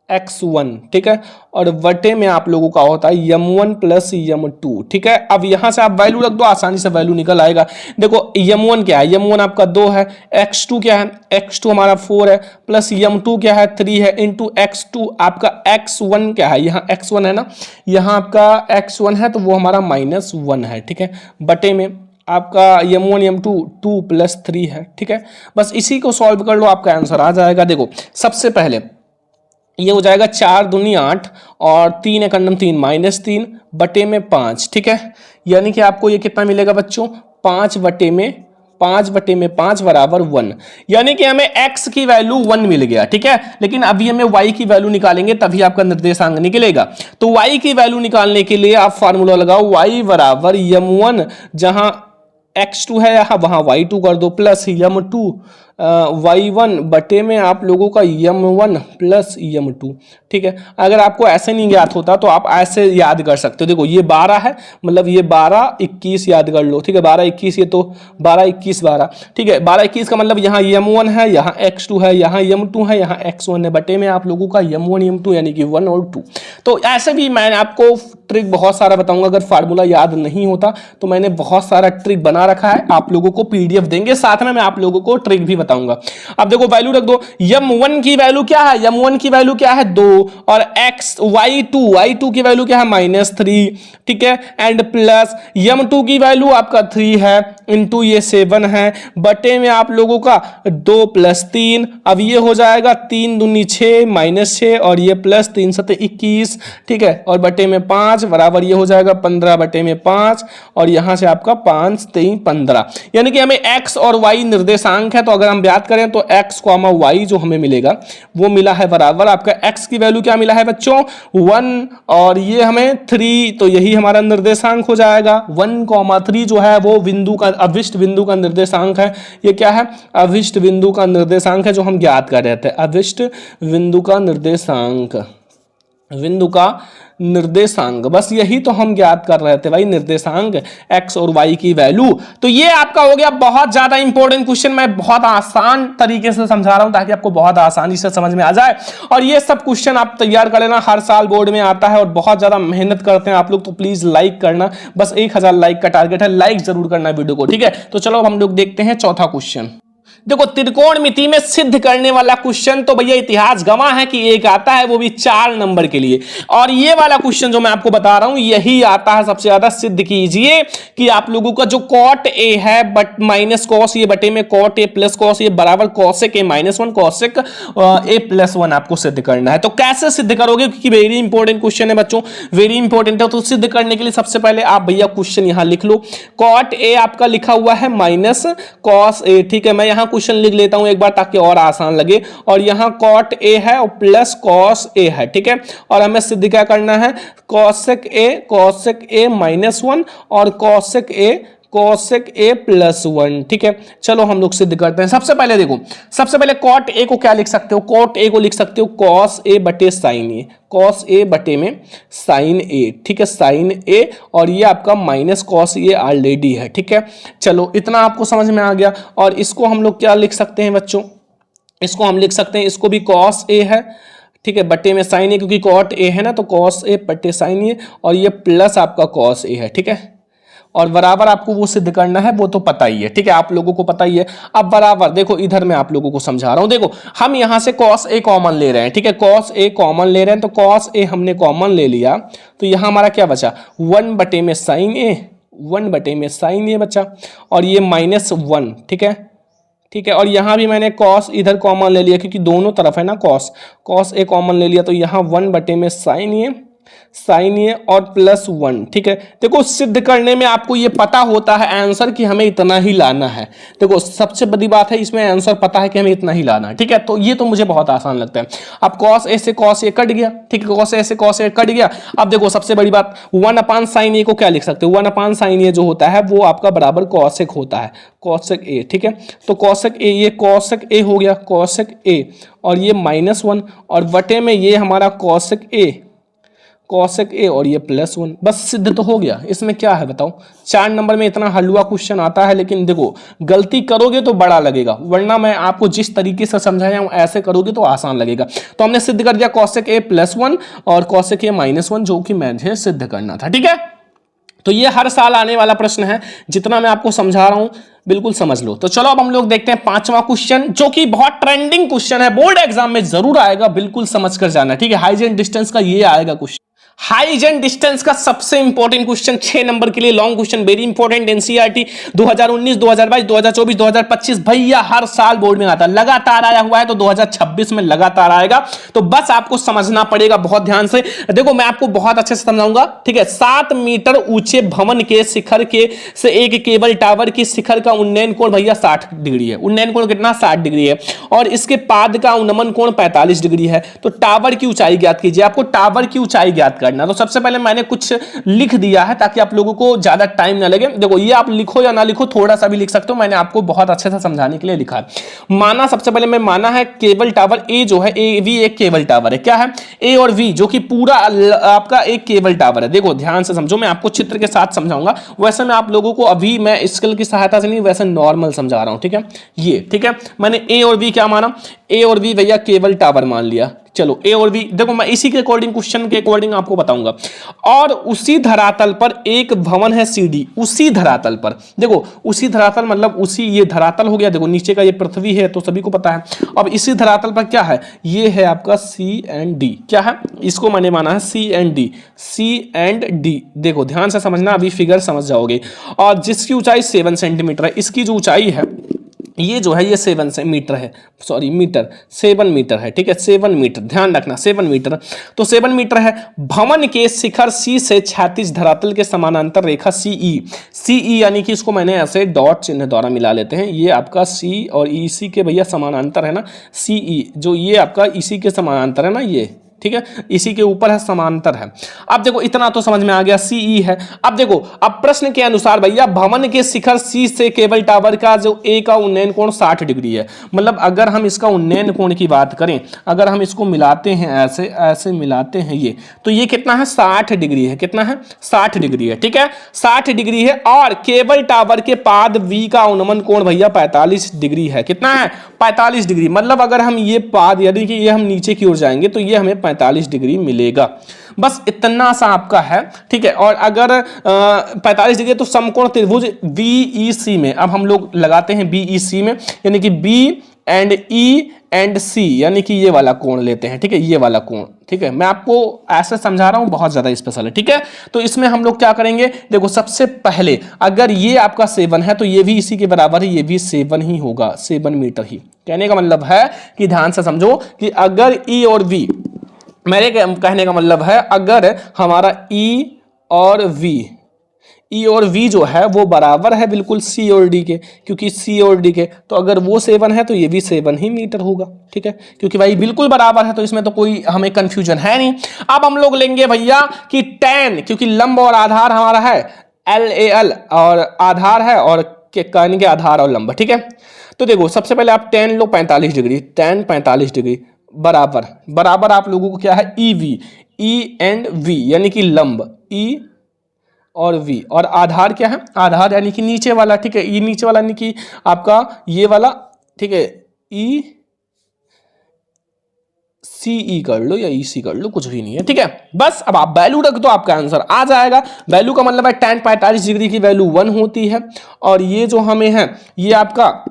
x1। ठीक है, और बटे में आप लोगों का होता है m1 प्लस m2। ठीक है, अब यहां से आप वैल्यू रख दो, आसानी से वैल्यू निकल आएगा। देखो m1 क्या है, m1 आपका 2 है, x2 क्या है, x2 हमारा 4 है, प्लस m2 क्या है, 3 है, इंटू x2 आपका x1 क्या है, यहाँ x1 है ना, यहाँ आपका x1 है तो वो हमारा -1 है। ठीक है, बटे में आपका m1 m2 2 प्लस 3 है। ठीक है, बस इसी को सॉल्व कर लो, आपका आंसर आ जाएगा। देखो सबसे पहले ये हो जाएगा 4 दूनी 8 और 3 एकम 3 -3 बटे में 5। ठीक है, यानी कि आपको ये कितना मिलेगा बच्चों, 5 बटे में 5 बराबर 1, यानी कि हमें x की वैल्यू 1 मिल गया। ठीक है, लेकिन अभी हमें y की वैल्यू निकालेंगे तभी आपका निर्देशांक निकलेगा। तो y की वैल्यू निकालने के लिए आप फार्मूला लगाओ, y बराबर m1 जहां x2 है यहाँ वहां y2 कर दो, प्लस m2 y1 बटे में आप लोगों का m1 प्लस m2। ठीक है, अगर आपको ऐसे नहीं ज्ञात होता तो आप ऐसे याद कर सकते हो। देखो ये 12 है, मतलब ये 12 21 याद कर लो। ठीक है, 12 21, ये तो 12 21 12। ठीक है, 12 21 का मतलब यहाँ m1 है, यहाँ x2 है, यहाँ m2 है, यहाँ x1 है, बटे में आप लोगों का m1 m2 यानी कि 1 और 2। तो ऐसे भी मैं आपको ट्रिक बहुत सारा बताऊंगा। अगर फार्मूला याद नहीं होता तो मैंने बहुत सारा ट्रिक बना रखा है, आप लोगों को पीडीएफ देंगे, साथ में मैं आप लोगों को ट्रिक भी बताऊंगा। अब देखो वैल्यू रख दो, m1 की वैल्यू क्या है, m1 की वैल्यू क्या है 2, और y2 की वैल्यू क्या है -3। ठीक है, एंड प्लस m2 की वैल्यू आपका 3 है, इंटू ये 7 है, बटे में आप लोगों का 2 प्लस 3। अब ये हो जाएगा 3 दूनी 6 -6 और ये प्लस 3 7 21। ठीक है, और बटे में 5 बराबर ये हो जाएगा 15 बटे में 5, और यहां से आपका 5 3 15, यानी कि हमें x और y निर्देशांक है। तो अगर हम बात करें तो x, y जो हमें मिलेगा वो मिला है बराबर आपका x की वैल्यू क्या मिला है बच्चों 1 और ये हमें 3, तो यही हमारा निर्देशांक हो जाएगा। 1,3 जो है वो बिंदु का अभिष्ट बिंदु का निर्देशांक है। ये क्या है? अभिष्ट बिंदु का निर्देशांक है जो हम ज्ञात कर रहे थे। अभिष्ट बिंदु का निर्देशांक, बिंदु का निर्देशांक, बस यही तो हम ज्ञात कर रहे थे भाई, निर्देशांक x और y की वैल्यू। तो ये आपका हो गया बहुत ज्यादा इंपॉर्टेंट क्वेश्चन। मैं बहुत आसान तरीके से समझा रहा हूं ताकि आपको बहुत आसानी से समझ में आ जाए। और ये सब क्वेश्चन आप तैयार कर लेना, हर साल बोर्ड में आता है और बहुत ज्यादा मेहनत करते हैं आप लोग, तो प्लीज लाइक करना। बस 1000 लाइक का टारगेट है, लाइक जरूर करना वीडियो को, ठीक है। तो चलो अब हम लोग देखते हैं चौथा क्वेश्चन। देखो त्रिकोणमिति में सिद्ध करने वाला क्वेश्चन तो भैया इतिहास गवाह है कि एक आता है, वो भी 4 नंबर के लिए। और ये वाला क्वेश्चन जो मैं आपको बता रहा हूं यही आता है सबसे ज्यादा। सिद्ध कीजिए कि आप लोगों का जो कॉट ए है बट माइनस कॉस ए बटे में cot A plus cos A बराबर कॉसेक ए माइनस 1 कॉसेक ए प्लस 1 आपको सिद्ध करना है। तो कैसे सिद्ध करोगे, क्योंकि वेरी इंपॉर्टेंट क्वेश्चन है बच्चों, वेरी इंपॉर्टेंट है। तो सिद्ध करने के लिए सबसे पहले आप भैया क्वेश्चन यहां लिख लो। कॉट ए आपका लिखा हुआ है माइनस कॉस ए, ठीक है। मैं यहां क्वेश्चन लिख लेता हूं एक बार ताकि और आसान लगे। और यहां कॉट ए है और प्लस कॉस ए है, ठीक है। और हमें सिद्ध क्या करना है, कॉसेक ए माइनस 1 और कॉसेक ए प्लस 1, ठीक है। चलो हम लोग सिद्ध करते हैं। सबसे पहले देखो, सबसे पहले कॉट ए को क्या लिख सकते हो, कॉट ए को लिख सकते हो कॉस ए बटे साइन ए, कॉस ए बटे में साइन ए, ठीक है, साइन ए। और ये आपका माइनस कॉस ए ऑलरेडी है, ठीक है। चलो इतना आपको समझ में आ गया। और इसको हम लोग क्या लिख सकते हैं बच्चों, इसको हम लिख सकते हैं, इसको भी कॉस ए है, ठीक है, बटे में साइन ए, क्योंकि कॉट ए है ना, तो कॉस ए बटे साइन ए। और ये प्लस आपका कॉस ए है, ठीक है। और बराबर आपको वो सिद्ध करना है, वो तो पता ही है, ठीक है, आप लोगों को पता ही है। अब बराबर देखो, इधर मैं आप लोगों को समझा रहा हूं। देखो हम यहां से cos a कॉमन ले रहे हैं, ठीक है, cos a कॉमन ले रहे हैं। तो cos a हमने कॉमन ले लिया, तो यहां हमारा क्या बचा, 1 बटे में साइन ए, 1 बटे में साइन ए बचा। और ये -1, ठीक है, ठीक है। और यहां भी मैंने cos इधर कॉमन ले लिया, क्योंकि दोनों तरफ है ना cos a कॉमन ले लिया। तो यहां 1 बटे में साइन ए और प्लस 1, ठीक है। देखो सिद्ध करने में आपको ये पता होता है आंसर कि हमें इतना ही लाना है। देखो सबसे बड़ी बात है इसमें, आंसर पता है कि हमें इतना ही लाना है, ठीक है। तो ये तो मुझे बहुत आसान लगता है। अब cos a से cos a कट गया, ठीक है, cos a से cos a कट गया। अब देखो सबसे बड़ी बात, 1 अपान साइन ए को क्या लिख सकते हो, 1 अपान साइन ए जो होता है वो आपका बराबर कॉसेक होता है, कॉसेक ए, ठीक है। तो कॉसेक ए, ये कॉसेक ए हो गया, कॉसेक ए। और ये -1 और बटे में ये हमारा कॉसेक ए और ये +1, बस सिद्ध तो हो गया। इसमें क्या है बताओ, 4 नंबर में इतना हलवा क्वेश्चन आता है, लेकिन देखो गलती करोगे तो बड़ा लगेगा, वरना मैं आपको जिस तरीके से समझाया हूं ऐसे करोगे तो आसान लगेगा। तो हमने सिद्ध कर दिया कॉसेक ए +1 और कॉसेक ए -1, जो कि मुझे सिद्ध करना था, ठीक है। तो ये हर साल आने वाला प्रश्न है, जितना मैं आपको समझा रहा हूं बिल्कुल समझ लो। तो चलो अब हम लोग देखते हैं 5वां क्वेश्चन, जो कि बहुत ट्रेंडिंग क्वेश्चन है, बोर्ड एग्जाम में जरूर आएगा, बिल्कुल समझ कर जाना, ठीक है। हाइट एंड डिस्टेंस का ये आएगा क्वेश्चन, हाइट एंड डिस्टेंस का सबसे इंपॉर्टेंट क्वेश्चन 6 नंबर के लिए, long question, very important, NCERT 2019, 2022, 2024, 2025 भैया हर साल बोर्ड में आता है, लगातार आया हुआ है, तो 2026 में लगातार आएगा। तो बस आपको समझना पड़ेगा बहुत ध्यान से। देखो मैं आपको बहुत अच्छे से समझाऊंगा, ठीक है। 7 मीटर ऊंचे भवन के शिखर के से एक केबल टावर की शिखर का उन्नयन कोण भैया 60 डिग्री है। उन्नयन कोण कितना, 60 डिग्री है। और इसके पाद का उन्नमन कोण 45 डिग्री है। तो टावर की ऊंचाई ज्ञात कीजिए, आपको टावर की ऊंचाई ज्ञात करना। तो सबसे पहले मैंने कुछ लिख दिया है ताकि आप लोगों को ज्यादा टाइम ना लगे। देखो ये आप लिखो या ना लिखो, थोड़ा सा भी लिख सकते हो, मैंने आपको बहुत अच्छे से समझाने के लिए लिखा है। माना सबसे पहले मैं माना है केबल टावर ए जो है, ए वी एक केबल टावर है। क्या है, ए और वी जो कि पूरा आपका एक केबल टावर है। देखो ध्यान से समझो, मैं आपको चित्र के साथ समझाऊंगा, वैसे मैं आप लोगों को अभी मैं स्केल की सहायता से नहीं, वैसे नॉर्मल समझा रहा हूं, ठीक है। ये ठीक है, मैंने ए और वी क्या माना, ए और वी भैया केबल टावर मान लिया। चलो ए और बी, देखो मैं इसी के अकॉर्डिंग, क्वेश्चन के अकॉर्डिंग आपको बताऊंगा। और उसी धरातल पर एक भवन है सीडी, उसी धरातल पर, देखो उसी धरातल मतलब उसी, ये धरातल हो गया, देखो नीचे का ये पृथ्वी है तो सभी को पता है। अब इसी धरातल पर क्या है, ये है आपका सी एंड डी, क्या है, इसको मैंने माना है C and D, C and D. देखो ध्यान से समझना, अभी फिगर समझ जाओगे। और जिसकी ऊंचाई 7 सेंटीमीटर है, इसकी जो ऊंचाई है ये जो है ये 7 से मीटर है, सॉरी मीटर, 7 मीटर है, ठीक है, 7 मीटर, ध्यान रखना 7 मीटर। तो 7 मीटर है। भवन के शिखर सी से क्षैतिज धरातल के समानांतर रेखा सीई, सीई यानी कि इसको मैंने ऐसे डॉट चिन्ह द्वारा मिला लेते हैं, ये आपका सी और इसी के भैया समानांतर है ना, सीई जो ये आपका इसी के समानांतर है ना, ये ठीक है, इसी के ऊपर है, समांतर है। अब देखो इतना तो समझ में आ गया, सीई है। अब देखो, अब प्रश्न के अनुसार भैया भवन के शिखर सी से केबल टावर का जो ए का उन्नयन कोण 60 डिग्री है। मतलब अगर हम इसका उन्नयन कोण की बात करें, अगर हम इसको मिलाते हैं ऐसे ऐसे मिलाते हैं ये, तो ये कितना है, 60 डिग्री है। कितना है, 60 डिग्री है, ठीक है, 60 डिग्री है। और केबल टावर के पाद वी का उन्नमन कोण भैया 45 डिग्री है। कितना है, 45 डिग्री। मतलब अगर हम ये पाद यानी कि ये हम नीचे की ओर जाएंगे तो ये हमें 45 डिग्री मिलेगा। बस इतना सा आपका है, ठीक है। और अगर 45 डिग्री तो समकोण त्रिभुज बीईसी में अब हम लोग लगाते हैं, बीईसी में यानी कि बी एंड ई एंड सी यानी कि ये वाला कोण लेते हैं, ठीक है, ये वाला कोण, ठीक है। मैं आपको ऐसे समझा रहा हूं, बहुत ज्यादा स्पेशल है, ठीक है। तो इसमें हम लोग क्या करेंगे, देखो सबसे पहले अगर ये आपका 7 है तो ये भी इसी के बराबर है, ये भी 7 ही होगा, 7 मीटर ही। कहने का मतलब है कि ध्यान से समझो कि अगर ई और वी, मेरे कहने का मतलब है अगर हमारा ई और वी जो है वो बराबर है बिल्कुल सी और डी के, क्योंकि सी और डी के, तो अगर वो 7 है तो ये भी 7 ही मीटर होगा, ठीक है, क्योंकि भाई बिल्कुल बराबर है, तो इसमें तो कोई हमें कंफ्यूजन है नहीं। अब हम लोग लेंगे भैया कि tan, क्योंकि लंब और आधार हमारा है LAL और आधार है और कहने के आधार और लंब, ठीक है। तो देखो सबसे पहले आप tan लो 45 डिग्री, tan 45 डिग्री बराबर बराबर आप लोगों को क्या है, ई एंड वी यानी कि लंब ई और वी, और आधार क्या है, आधार यानी कि नीचे वाला, ठीक है, ई नीचे वाला यानी कि आपका ये वाला, ठीक है, ई सी ई कर लो या ई सी कर लो, कुछ भी नहीं है, ठीक है। बस अब आप वैल्यू रख दो, आपका आंसर आ जाएगा। वैल्यू का मतलब है tan 45 डिग्री की वैल्यू 1 होती है, और ये जो हमें है ये आपका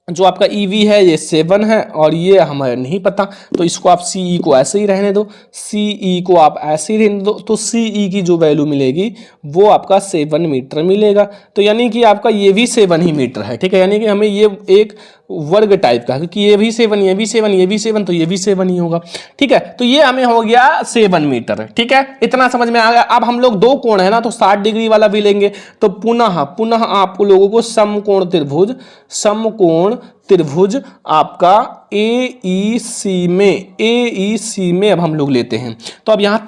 जो आपका EV है ये 7 है, और ये हमें नहीं पता, तो इसको आप CE को ऐसे ही रहने दो, CE को आप ऐसे ही रहने दो, तो CE की जो वैल्यू मिलेगी वो आपका 7 मीटर मिलेगा। तो यानी कि आपका ये भी 7 ही मीटर है, ठीक है, यानी कि हमें ये एक वर्ग टाइप का, क्योंकि ये भी 7, ये भी 7, ये भी 7, तो ये भी 7 ही होगा, ठीक है। तो ये हमें हो गया 7 मीटर, ठीक है, इतना समझ में आ गया। अब हम लोग दो कोण है ना, तो 60 डिग्री वाला भी लेंगे, तो पुनः आप लोगों को समकोण त्रिभुज आपका AEC में अब हम लोग लेते हैं। तो अब यहाँ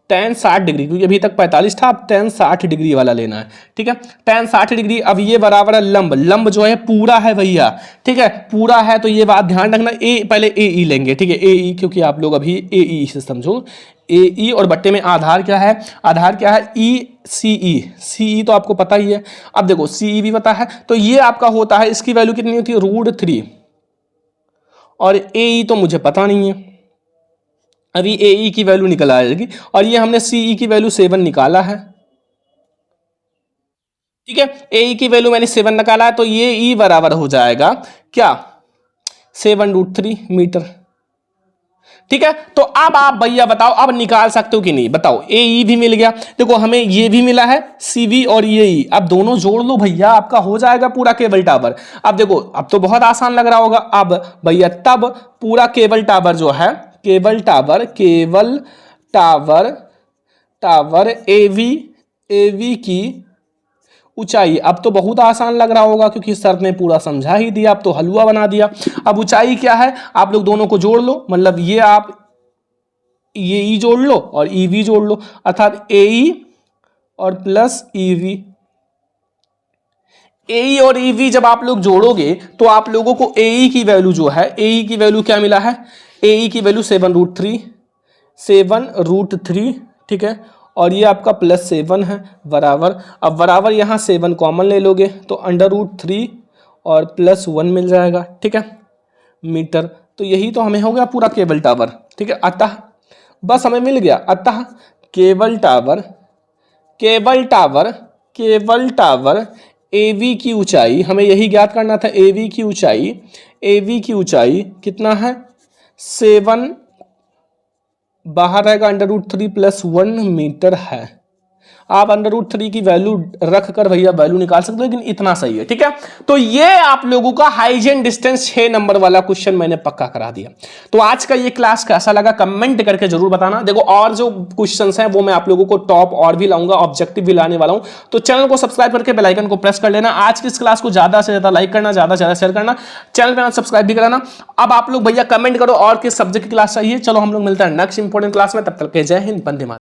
tan 60 डिग्री, क्योंकि अभी तक 45 था, अब tan 60 डिग्री वाला लेना है, ठीक है, tan 60 डिग्री। अब ये बराबर है लंब जो है पूरा है भैया, ठीक है, पूरा है, तो ये बात ध्यान रखना, पहले AE लेंगे, ठीक है, AE, क्योंकि आप लोग अभी AE से समझो, AE और बट्टे में आधार क्या है, CE तो आपको पता ही है। अब देखो CE भी पता है, तो ये आपका होता है, इसकी वैल्यू कितनी होती है, √3, और AE तो मुझे पता नहीं है, अभी AE की वैल्यू निकल आएगी, और ये हमने CE की वैल्यू 7 निकाला है, ठीक है, AE की वैल्यू मैंने 7 निकाला है, तो ये E बराबर हो जाएगा क्या, 7√3 मीटर, ठीक है। तो अब आप भैया बताओ, अब निकाल सकते हो कि नहीं, बताओ। AE भी मिल गया, देखो हमें ये भी मिला है CV और ये E, अब दोनों जोड़ लो भैया, आपका हो जाएगा पूरा केबल टावर। अब देखो अब तो बहुत आसान लग रहा होगा, अब भैया तब पूरा केबल टावर जो है, केबल टावर AV की ऊंचाई, अब तो बहुत आसान लग रहा होगा क्योंकि सर ने पूरा समझा ही दिया, अब तो हलवा बना दिया। अब ऊंचाई क्या है, आप लोग दोनों को जोड़ लो, मतलब ये आप ये ई जोड़ लो और EV जोड़ लो, अर्थात AE और प्लस EV। AE और EV जब आप लोग जोड़ोगे तो आप लोगों को AE की वैल्यू जो है, AE की वैल्यू क्या मिला है, AE की वैल्यू 7√3, ठीक है, और ये आपका +7 है बराबर। अब बराबर यहाँ 7 कॉमन ले लोगे तो √3 और +1 मिल जाएगा, ठीक है, मीटर। तो यही तो हमें हो गया पूरा केबल टावर, ठीक है। अतः बस हमें मिल गया, अतः केबल टावर AV की ऊंचाई, हमें यही ज्ञात करना था, AV की ऊंचाई कितना है, 7 बाहर रहेगा √3 + 1 मीटर है। आप √3 की वैल्यू रख कर भैया वैल्यू निकाल सकते हो, लेकिन इतना सही है। ठीक है, तो ये आप लोगों का हाइजेन डिस्टेंस 6 नंबर वाला क्वेश्चन मैंने पक्का करा दिया। तो आज का ये क्लास कैसा लगा कमेंट करके जरूर बताना। देखो और जो क्वेश्चंस हैं वो मैं आप लोगों को टॉप और भी लाऊंगा, ऑब्जेक्टिव भी लाने वाला हूं, तो चैनल को सब्सक्राइब करके बेल आइकन को प्रेस कर लेना। आज की इस क्लास को ज्यादा से ज्यादा लाइक करना, ज्यादा से ज्यादा शेयर करना, चैनल पे सब्सक्राइब भी कराना। अब आप लोग भैया कमेंट करो और किस सब्जेक्ट की क्लास चाहिए। चलो हम लोग मिलते हैं नेक्स्ट इंपॉर्टेंट क्लास में, तब तक के जय हिंद, वंदे मातरम।